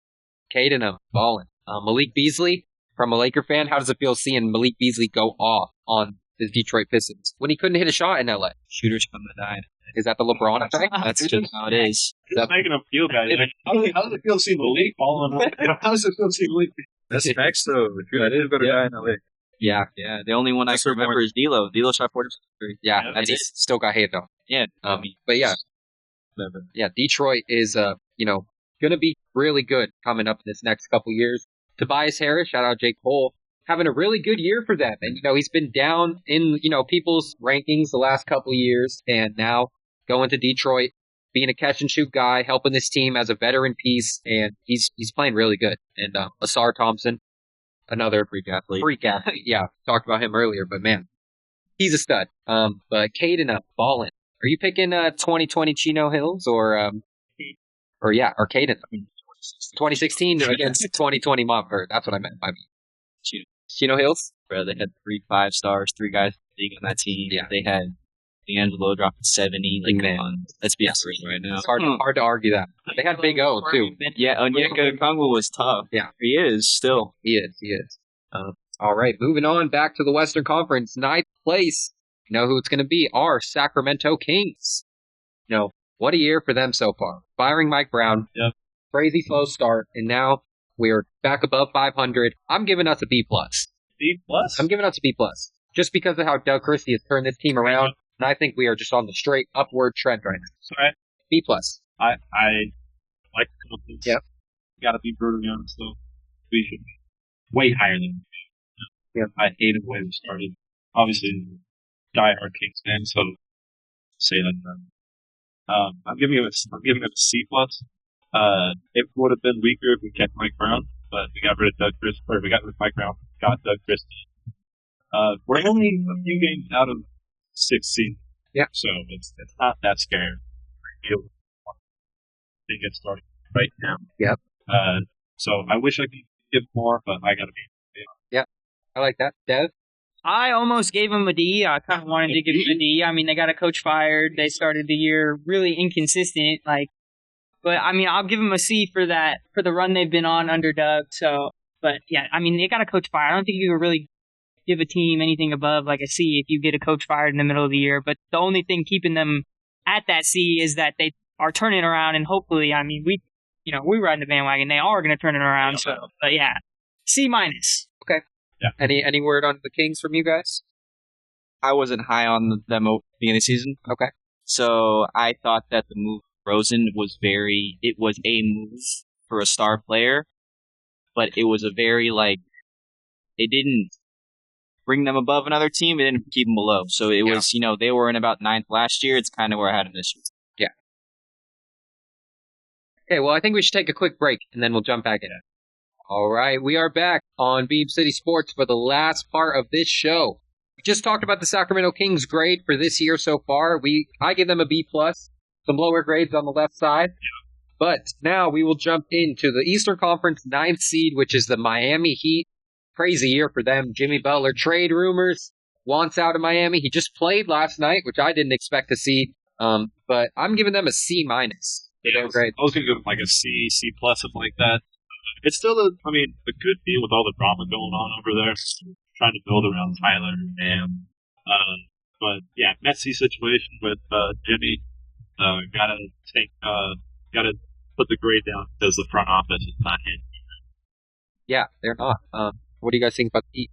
Cade and balling. Malik Beasley, from a Laker fan, how does it feel seeing Malik Beasley go off on the Detroit Pistons when he couldn't hit a shot in LA? Shooters come to die. Is that the LeBron effect? That's just how it is. It's making him feel bad. How does it feel seeing Malik falling off? How does it feel seeing Malik? That's facts, though. That is going to die in LA. Yeah. Yeah. The only one I can remember is D'Lo. D'Lo shot 40%. Yeah, and he still got hit though. Yeah. But yeah. Yeah, Detroit is going to be really good coming up in this next couple years. Tobias Harris, shout out Jake Cole, having a really good year for them. And, he's been down in, people's rankings the last couple years. And now going to Detroit, being a catch and shoot guy, helping this team as a veteran piece, and he's playing really good. And Asar Thompson, another freak athlete. Yeah, talked about him earlier, but man, he's a stud. But Caden balling. Are you picking 2020 Chino Hills or Caden? 2016 against 2020 Montfort. That's what I meant by Chino Hills. Bro, they had 3 5-stars, 3 guys on that team. Yeah, they had D'Angelo dropping 70. Like, man, let's be honest right now. It's hard to argue that. They had Big O too. Yeah, Onyeka Okongwu was tough. Yeah, he is still. He is. All right, moving on back to the Western Conference, 9th place. You know who it's going to be? Our Sacramento Kings. You know, what a year for them so far. Firing Mike Brown. Yep. Crazy slow start, and now we're back above 500. I'm giving us a B+. B+? I'm giving us a B+. Just because of how Doug Christie has turned this team around, and I think we are just on the straight upward trend right now. Sorry. B+. I like the confidence. Yep. Gotta be brutally honest, though. We should be way higher than we should. Yep. I hated the way we started. Obviously, diehard Kings fan, so say that. I'm giving it a C+. It would have been weaker if we kept Mike Brown, but we got rid of we got rid of Mike Brown, got Doug Christie. We're only a few games out of 6th seed. Yeah. So it's not that scary. They get started right now. Yep. So I wish I could give more, but I gotta be. Yeah. I like that. Dev? I almost gave him a D. I kind of wanted to give him a D. I mean, they got a coach fired. They started the year really inconsistent. But I mean, I'll give them a C for that, for the run they've been on under Doug. So, but yeah, I mean, they got a coach fired. I don't think you can really give a team anything above like a C if you get a coach fired in the middle of the year. But the only thing keeping them at that C is that they are turning around, and hopefully, I mean, we ride the bandwagon. They are going to turn it around. So, but yeah, C-. Okay. Yeah. Any word on the Kings from you guys? I wasn't high on them at the beginning of the season. Okay. So I thought that the move Rosen was a move for a star player, but it was a very, it didn't bring them above another team, it didn't keep them below. So it was, they were in about 9th last year. It's kind of where I had an issue. Yeah. Okay, well, I think we should take a quick break, and then we'll jump back in. All right, we are back on Beeb City Sports for the last part of this show. We just talked about the Sacramento Kings grade for this year so far. I give them a B+. Some lower grades on the left side. But now we will jump into the Eastern Conference 9th seed, which is the Miami Heat. Crazy year for them. Jimmy Butler trade rumors, wants out of Miami. He just played last night, which I didn't expect to see. But I'm giving them a C-. Yeah, I was going to give them a C+, something like that. It's still a good deal with all the drama going on over there. Trying to build around Tyler and but yeah, messy situation with Jimmy. Gotta put the grade down because the front office is not handling it. Yeah, they're not. What do you guys think about the Heat?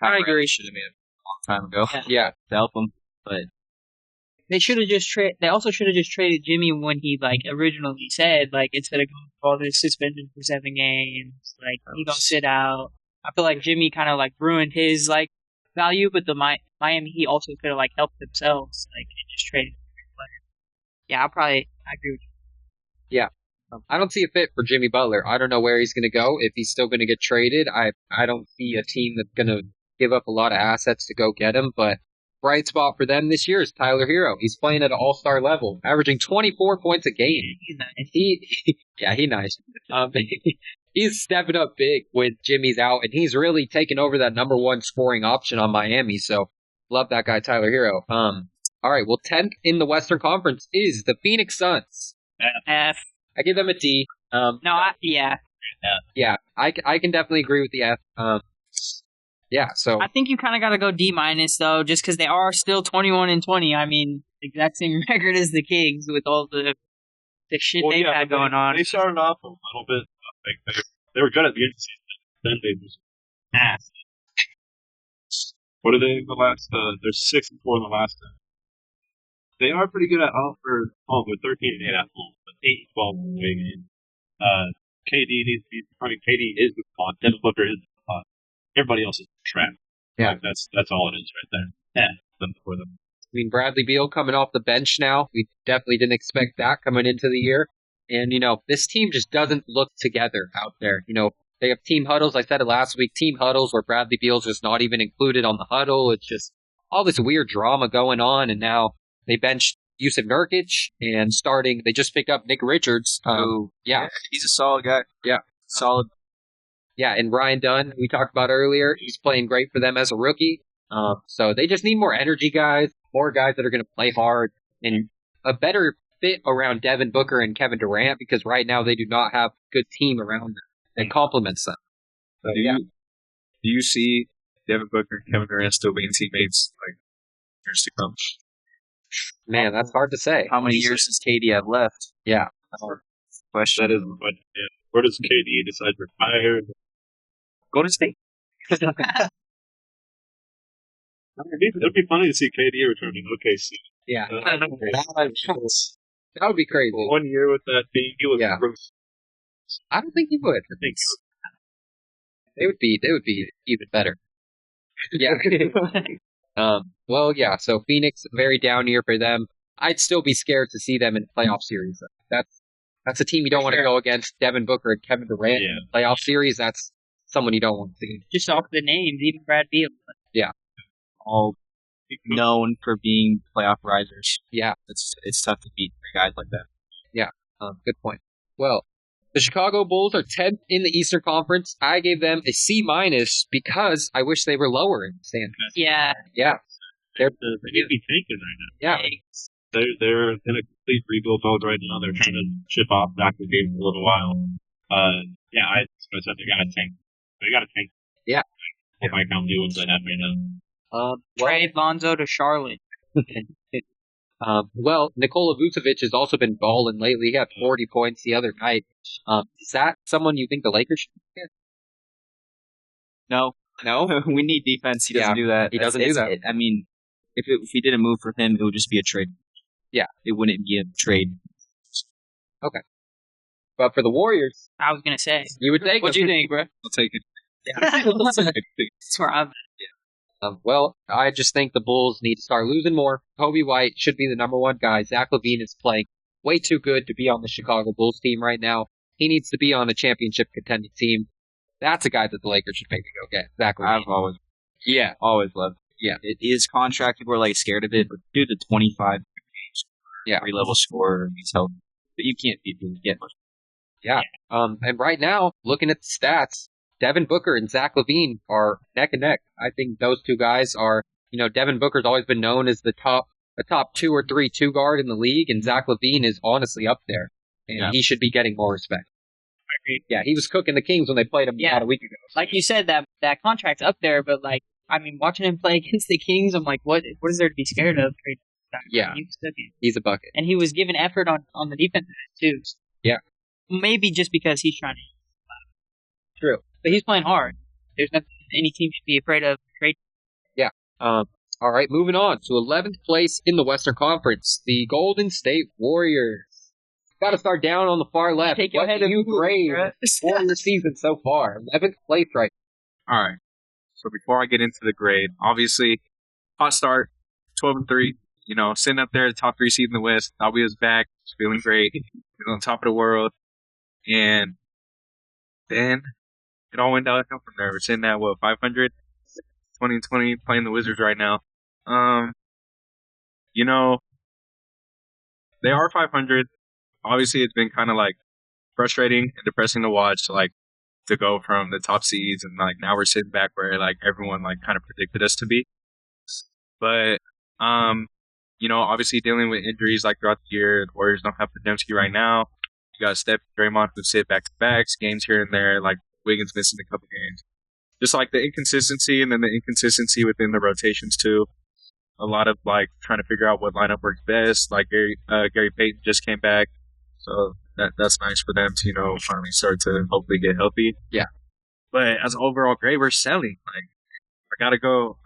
I agree. Should have made it a long time ago. Yeah, to help them, but they should have just They also should have just traded Jimmy when he originally said instead of going for all this suspension for 7 games, he gonna sit out. I feel like Jimmy kind of ruined his value, but the Miami Heat also could have helped themselves and just traded. Yeah, I agree with you. Yeah. I don't see a fit for Jimmy Butler. I don't know where he's going to go, if he's still going to get traded. I don't see a team that's going to give up a lot of assets to go get him, but bright spot for them this year is Tyler Hero. He's playing at an all-star level, averaging 24 points a game. He's nice. He's nice. He's stepping up big when Jimmy's out, and he's really taken over that number 1 scoring option on Miami, so love that guy, Tyler Hero. All right, well, 10th in the Western Conference is the Phoenix Suns. F. I give them a D. Yeah. Yeah, I can definitely agree with the F. Yeah, so I think you kind of got to go D- though, just because they are still 21-20. I mean, exact same record as the Kings with all the shit they've had going on. They started off a little bit. They were good at the end of the season. Then they just ass. What are they in the last? They're 6-4 in the last. They are pretty good at home for home with 13-8 at home, but 8-12 in the away game. KD needs to be. KD is the spot. Devin Booker is the spot. Everybody else is trapped. Yeah, that's all it is right there. Yeah, for them. mean, Bradley Beal coming off the bench now. We definitely didn't expect that coming into the year. And, this team just doesn't look together out there. They have team huddles. I said it last week, team huddles where Bradley Beal's just not even included on the huddle. It's just all this weird drama going on. And now they benched Yusuf Nurkic and they just picked up Nick Richards. Yeah. He's a solid guy. Yeah. Solid. Yeah, and Ryan Dunn, we talked about earlier, he's playing great for them as a rookie. So they just need more energy guys, more guys that are going to play hard, and a better fit around Devin Booker and Kevin Durant, because right now they do not have a good team around them that complements them. So, do you see Devin Booker and Kevin Durant still being teammates like years to come? Man, that's hard to say. How many years does KD have left? Yeah. Question. That is the question. Yeah. Where does KD decide to retire? Golden State. It'd be funny to see KD returning. Okay, so yeah, that would be crazy. 1 year with that team, he was. Yeah. I don't think he would. I think they would be even better. Yeah. Well, yeah. So Phoenix, very down year for them. I'd still be scared to see them in playoff series. That's a team you don't want to go against. Devin Booker and Kevin Durant in playoff series. That's someone you don't want to see. Just off the names, even Brad Beal. Yeah. All known for being playoff risers. Yeah. It's tough to beat guys like that. Yeah. Good point. Well, the Chicago Bulls are 10th in the Eastern Conference. I gave them a C- because I wish they were lower in the standings. Yeah. Yeah. They need to be tanking right now. Yeah. They're in a complete rebuild mode right now. They're trying to ship off back the game for a little while. I said they gotta tank. They gotta tank. Yeah. If I can do what they have right now. Trade Lonzo to Charlotte. Well, Nikola Vucevic has also been balling lately. He had 40 points the other night. Is that someone you think the Lakers should get? No. We need defense. He doesn't do that. He doesn't do that. I mean, if we did a move for him, it would just be a trade. Yeah. It wouldn't be a trade. Okay. But for the Warriors, I was going to say. You would take What do you think, bro? I'll take it. Yeah. That's where I'm at. Well, I just think the Bulls need to start losing more. Kobe White should be the number one guy. Zach LaVine is playing way too good to be on the Chicago Bulls team right now. He needs to be on a championship contending team. That's a guy that the Lakers should pay to go get. Zach LaVine. I've always loved. Yeah. It is contract. People are like scared of it, but dude, the 25 3-level scorer, he's held. But you can't beat him yet. Yeah. And right now, looking at the stats, Devin Booker and Zach LaVine are neck and neck. I think those two guys are, Devin Booker's always been known as a top 2 or 3 2-guard in the league, and Zach LaVine is honestly up there. And he should be getting more respect. Yeah, he was cooking the Kings when they played him about a week ago. Like you said, that contract's up there, but watching him play against the Kings, I'm like, what is there to be scared of? Yeah, he's a bucket. And he was given effort on the defense too. Yeah. Maybe just because he's trying to. True. But he's playing hard. There's nothing any team should be afraid of. Trade. Yeah. All right, moving on to 11th place in the Western Conference, the Golden State Warriors. Got to start down on the far left. What do you grade Warrior season so far? 11th place right now. All right. So before I get into the grade, obviously, hot start, 12-3. Sitting up there, the top 3 seed in the West. Thought we was back, feeling great, on top of the world, and then it all went downhill from there. We're sitting at 500, 2020, playing the Wizards right now. They are 500. Obviously, it's been kind of frustrating and depressing to watch, to go from the top seeds and now we're sitting back where everyone kind of predicted us to be. But obviously dealing with injuries throughout the year, the Warriors don't have Podziemski right now. You got Steph, Draymond who sit back to backs, games here and there, Wiggins missing a couple games. Just the inconsistency and then the inconsistency within the rotations too. A lot of trying to figure out what lineup works best. Gary Payton just came back. So that's nice for them to, finally start to hopefully get healthy. Yeah. But as an overall grade, we're selling. I gotta go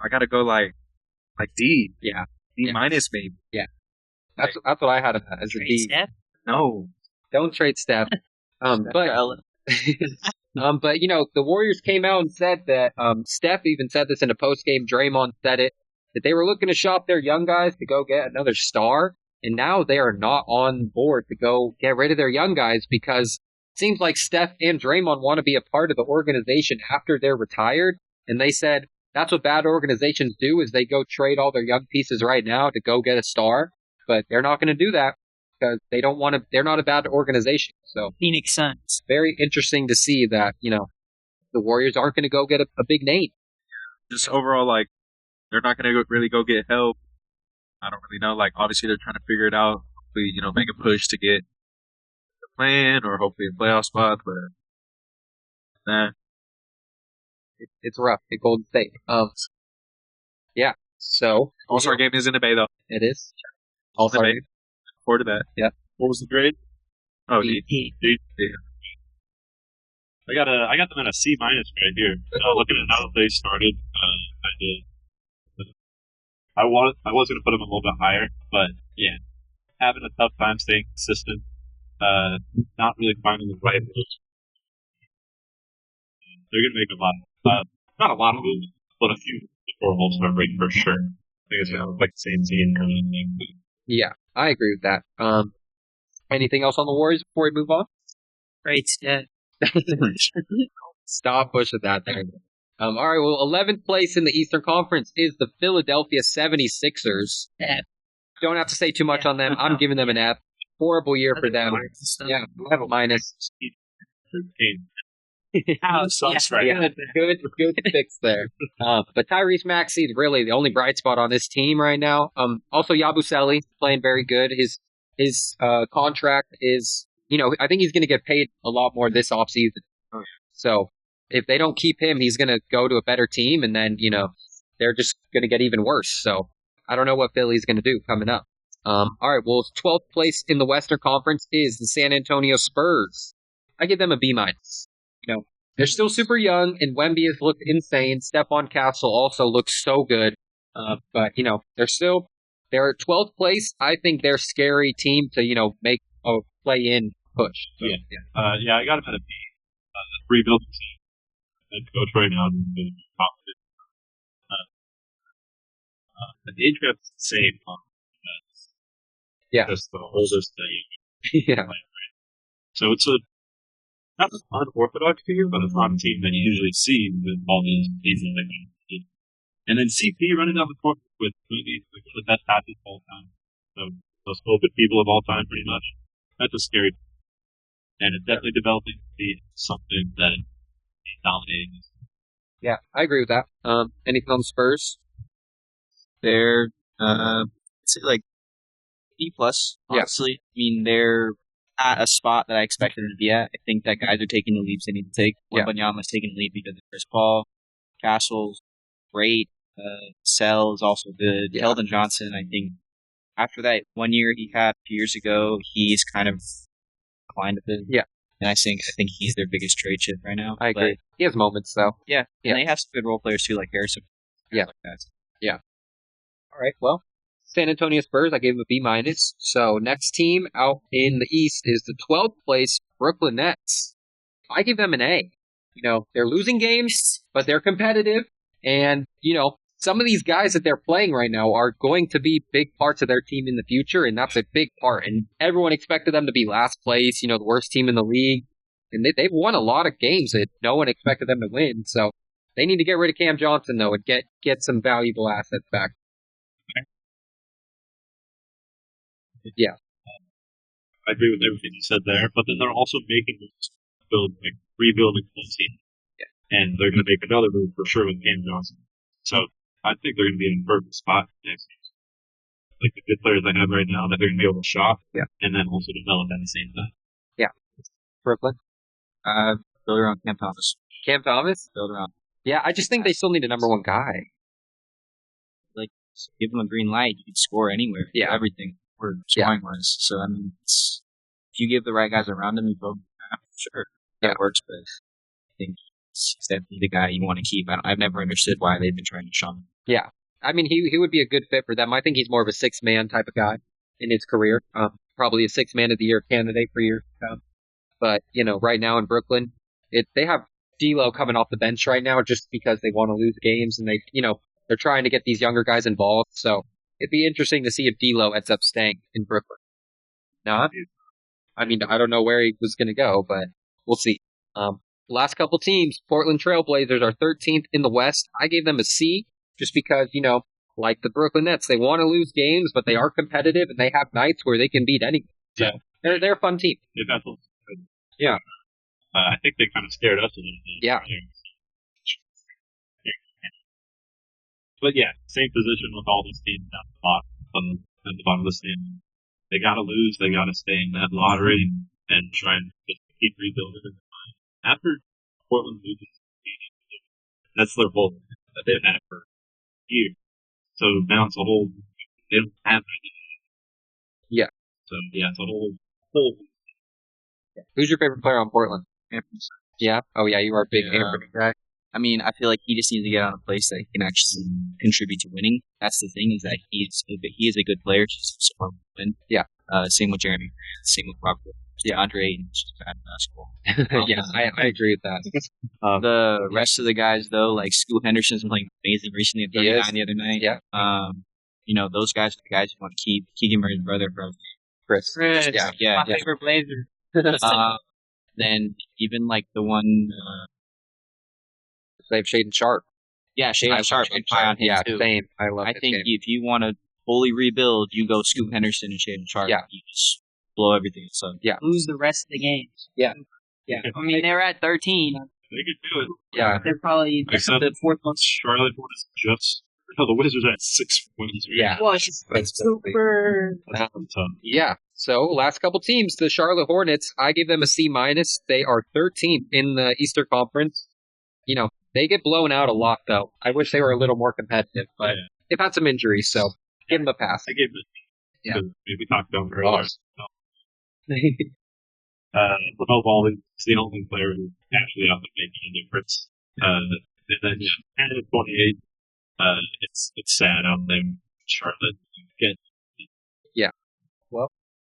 D. Yeah. D minus maybe. Yeah. That's what I had as a D. Steph? No. Don't trade Steph. But the Warriors came out and said that Steph even said this in a post game. Draymond said it that they were looking to shop their young guys to go get another star, and now they are not on board to go get rid of their young guys because it seems like Steph and Draymond want to be a part of the organization after they're retired, and they said that's what bad organizations do is they go trade all their young pieces right now to go get a star, but they're not going to do that because they don't want to. They're not a bad organization. So Phoenix Suns. Very interesting to see that the Warriors aren't going to go get a big name. Just overall, like, they're not going to really go get help. I don't really know. Like, obviously, they're trying to figure it out. Hopefully, make a push to get the plan or hopefully a playoff spot. But it's rough at Golden State. Yeah. So All-Star game is in the Bay, though. It is. All-Star game. Forward to that. Yeah. What was the grade? Oh, D. Yeah. I got them at a C- right here. Looking at how they started, I was going to put them a little bit higher, but yeah, having a tough time staying consistent, not really finding the right moves. They're going to make not a lot of moves, but a few before All-Star break for sure. I think it's going to look like the same team. Yeah, I agree with that. Anything else on the Warriors before we move on? Great stat. Stop pushing that there. All right, well, 11th place in the Eastern Conference is the Philadelphia 76ers. F. Don't have to say too much on them. I'm giving them an F. Horrible year for them. Yeah, I have a minus. Good fix there. But Tyrese Maxey is really the only bright spot on this team right now. Also, Yabusele playing very good. His contract is, I think he's going to get paid a lot more this offseason. So if they don't keep him, he's going to go to a better team, and then, they're just going to get even worse. So I don't know what Philly's going to do coming up. All right, well, 12th place in the Western Conference is the San Antonio Spurs. I give them a B-. They're still super young, and Wemby has looked insane. Stephon Castle also looks so good. But, they're at 12th place. I think they're a scary team to, make a play-in push. So, yeah, I got them at a B. Rebuilding team. Head coach right now is confident. The age gap is the same. Just the oldest thing. Yeah. So it's not an unorthodox team, but it's not a team that you usually see with all these seasons. And then CP running down the court with the best passes of all time. So those open people of all time, pretty much. That's a scary thing. And it's definitely developing to be something that is dominating. Yeah, I agree with that. Anything on the Spurs? They're, it's like B+, honestly. Yeah. I mean, they're at a spot that I expected them to be at. I think that guys are taking the leaps they need to take. Wembanyama's taking the leap because of Chris Paul. Castle's great. Sell is also good. Yeah. Keldon Johnson, I think, after that 1 year he had a few years ago, he's kind of declined a bit. Yeah. And I think he's their biggest trade chip right now. I agree. He has moments, though. Yeah. And they have some good role players, too, like Harrison. Yeah. Like that. Yeah. All right, well, San Antonio Spurs, I gave them a B-. So next team out in the East is the 12th place Brooklyn Nets. I give them an A. They're losing games, but they're competitive. And, some of these guys that they're playing right now are going to be big parts of their team in the future, and that's a big part. And everyone expected them to be last place, the worst team in the league. And they've won a lot of games that no one expected them to win. So they need to get rid of Cam Johnson, though, and get some valuable assets back. Yeah. I agree with everything you said there, but then they're also making moves to rebuilding the team. Yeah. And they're going to make another move for sure with Cam Johnson. So I think they're going to be in a perfect spot next season. Like the good players they have right now that they're going to be able to shop and then also develop at the same time. Yeah. Brooklyn? Build around Cam Thomas. Cam Thomas? Build around. Yeah, I just think they still need a number one guy. Like, give them a green light, you can score anywhere. Yeah. Everything. Or scoring-wise. So, I mean, if you give the right guys around him, you go, sure, that works, but I think he's definitely the guy you want to keep. I've never understood why they've been trying to shun him. Yeah. I mean, he would be a good fit for them. I think he's more of a six-man type of guy in his career. Probably a six-man of the year candidate for years to come. But, right now in Brooklyn, they have D'Lo coming off the bench right now just because they want to lose games, and they, they're trying to get these younger guys involved. So it'd be interesting to see if D'Lo ends up staying in Brooklyn. No, I mean, I don't know where he was going to go, but we'll see. Last couple teams, Portland Trailblazers are 13th in the West. I gave them a C just because, like the Brooklyn Nets, they want to lose games, but they are competitive and they have nights where they can beat anyone. So they're a fun team. Yeah. I think they kind of scared us a little bit. Yeah. But yeah, same position with all these teams down the bottom, at the bottom of the standing. They got to lose. They got to stay in that lottery and try and keep rebuilding. After Portland loses, that's their goal that they've had for years. So now it's a whole. They don't have any. Yeah. So yeah, it's a whole. Who's your favorite player on Portland? Yeah. Oh yeah, you are a big Anthony guy. I mean, I feel like he just needs to get on a place that he can actually contribute to winning. That's the thing, is that he is a good player to support win. Yeah. Same with Jeremy. Same with Robert. Yeah, Andre Ayton's just bad basketball. Yeah, I agree with that. The rest of the guys, though, like Scoot Henderson's been playing amazing recently at 39 the other night. Yeah. Those guys are the guys you want to keep. Keegan Murray's brother, bro. Chris. Yeah. My favorite Blazer. Then even like the one. They have Shaden Sharp. Yeah, Shaden Sharp. On him too. Same. I love. I think if you want to fully rebuild, you go Scoot Henderson and Shaden Sharp. Yeah. You just blow everything. So yeah, lose the rest of the games. Yeah. I mean, they're at 13. They could do it. Yeah. They're probably the fourth one. Charlotte was just. The Wizards at 6 points. Yeah. Well, it's just super. Yeah. So last couple teams, the Charlotte Hornets, I gave them a C-. They are 13th in the Eastern Conference. They get blown out a lot, though. I wish they were a little more competitive, but they've had some injuries, so give them a pass. I gave them a C. Yeah. We talked about them earlier. LaMelo Ball is the only player who's actually out there making a difference. And then, 10 and 28, it's sad out there in Charlotte. Yeah. Well,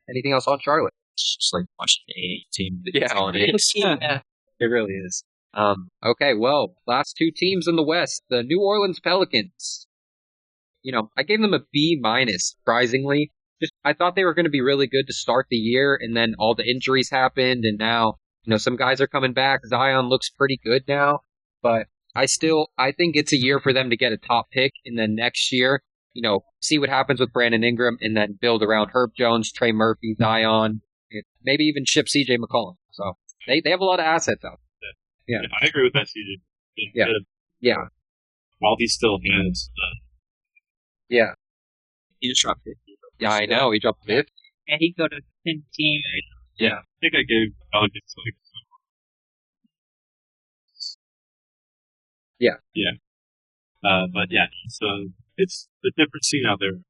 anything else on Charlotte? It's just like watching a team. Yeah. That's all it is. Yeah. It really is. Okay, well, last two teams in the West, the New Orleans Pelicans. I gave them a B-, surprisingly. I thought they were going to be really good to start the year, and then all the injuries happened, and now, some guys are coming back. Zion looks pretty good now, but I think it's a year for them to get a top pick, and then next year, see what happens with Brandon Ingram, and then build around Herb Jones, Trey Murphy, Zion, and maybe even ship C.J. McCollum. So they have a lot of assets out. Yeah, I agree with that, CJ. Yeah. While he still has. Yeah. He just dropped it. Yeah, I know. He dropped 5th. And he'd go to 10 team. Yeah. I think I gave Pelicans like. Yeah. Yeah. But yeah, so it's a different scene out there.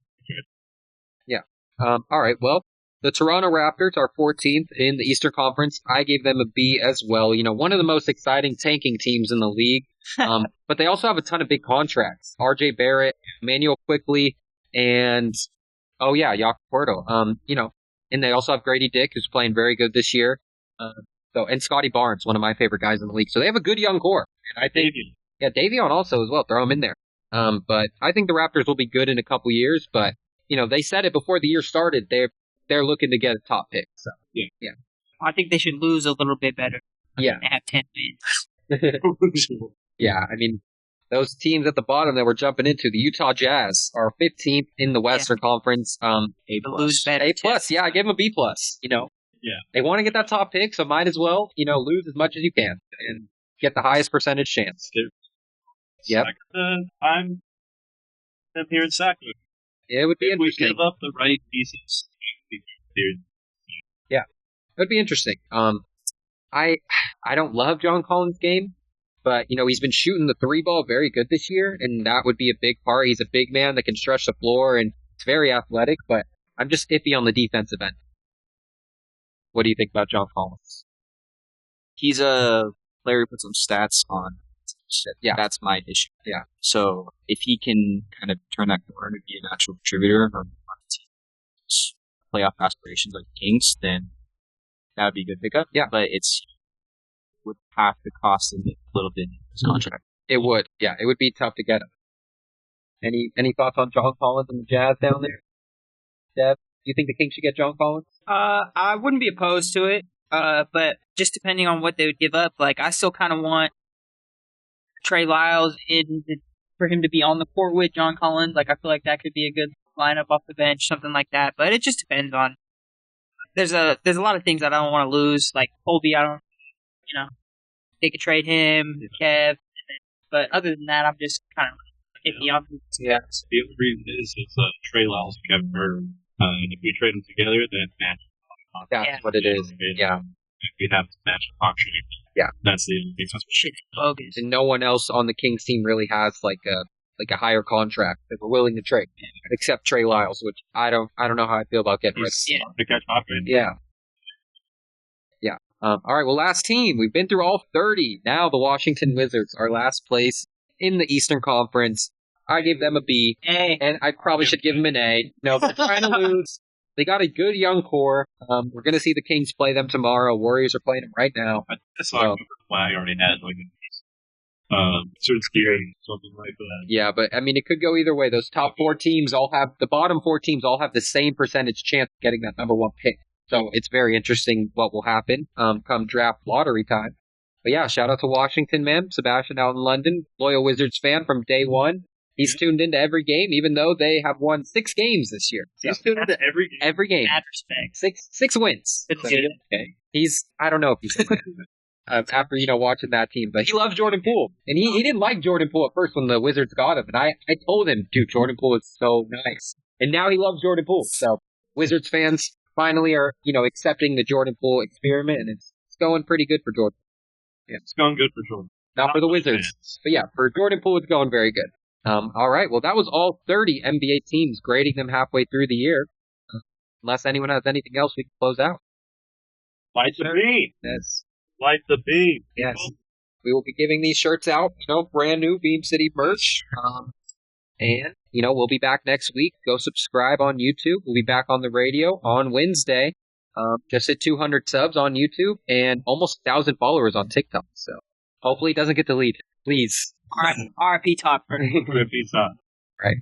Yeah. All right. Well, the Toronto Raptors are 14th in the Eastern Conference. I gave them a B as well. One of the most exciting tanking teams in the league. But they also have a ton of big contracts. R.J. Barrett, Emmanuel Quickley, and Jakob Poeltl. And they also have Grady Dick, who's playing very good this year. And Scotty Barnes, one of my favorite guys in the league. So they have a good young core. And I think, Davion also as well. Throw him in there. But I think the Raptors will be good in a couple years. But they said it before the year started. They're looking to get a top pick. So yeah. I think they should lose a little bit better. Yeah. They have 10 wins. Yeah, I mean, those teams at the bottom that we're jumping into, the Utah Jazz are 15th in the Western Conference. A+. Yeah, I give them a B+. Yeah. They want to get that top pick, so might as well, lose as much as you can and get the highest percentage chance. Yep. I'm here in Sacramento. It would be interesting. We give up the right pieces. Yeah, it would be interesting. I don't love John Collins' game, but he's been shooting the 3 ball very good this year, and that would be a big part. He's a big man that can stretch the floor, and it's very athletic. But I'm just iffy on the defensive end. What do you think about John Collins? He's a player who puts some stats on. Yeah, that's my issue. Yeah. So if he can kind of turn that corner to be an actual contributor on the team's playoff aspirations like Kings, then that would be a good pickup. Yeah. But would have to cost him a little bit in his contract. It would. Yeah, it would be tough to get him. Any thoughts on John Collins and the Jazz down there? Dev, do you think the Kings should get John Collins? I wouldn't be opposed to it. But just depending on what they would give up, like I still kind of want Trey Lyles for him to be on the court with John Collins. Like I feel like that could be a good lineup off the bench, something like that. But it just depends on. There's a lot of things that I don't want to lose. Like Colby, they could trade him, Kev. But other than that, I'm just kind of iffy on. Yeah. The only reason is Trey Lyles and Kevin Herter. If we trade them together, then match. That's what it is. Yeah. If we have to match the contract. Yeah. That's the only thing. Shit's bogus. And no one else on the Kings team really has like a higher contract that we're willing to trade, except Trey Lyles, which I don't know how I feel about getting rid of. To catch up in. Yeah. Yeah. All right. Well, last team. We've been through all 30. Now the Washington Wizards are last place in the Eastern Conference. I gave them a B, and I probably should give them an A. No, they're trying to lose. They got a good young core. We're going to see the Kings play them tomorrow. Warriors are playing them right now. That's why I already had certain scary something like that. Yeah, but I mean, it could go either way. Those top the bottom four teams all have the same percentage chance of getting that number one pick. So it's very interesting what will happen come draft lottery time. But yeah, shout out to Washington, man. Sebastian out in London, loyal Wizards fan from day one. He's tuned into every game, even though they have won 6 games this year. He's tuned into every game. Every game. Mad respect. Six wins. So, okay. I don't know if he's after, watching that team, but he loves Jordan Poole. And he didn't like Jordan Poole at first when the Wizards got him. And I told him, dude, Jordan Poole is so nice. And now he loves Jordan Poole. So Wizards fans finally are, accepting the Jordan Poole experiment, and it's going pretty good for Jordan. Yeah, it's going good for Jordan. Not for the Wizards. But yeah, for Jordan Poole, it's going very good. All right. Well, that was all 30 NBA teams, grading them halfway through the year. Unless anyone has anything else, we can close out. Light the beam. Yes. Light the beam. Yes. We will be giving these shirts out, brand new Beam City merch. And, we'll be back next week. Go subscribe on YouTube. We'll be back on the radio on Wednesday. Just hit 200 subs on YouTube and almost 1,000 followers on TikTok. So hopefully it doesn't get deleted. Please. RIP Talk. RIP Talk. Right.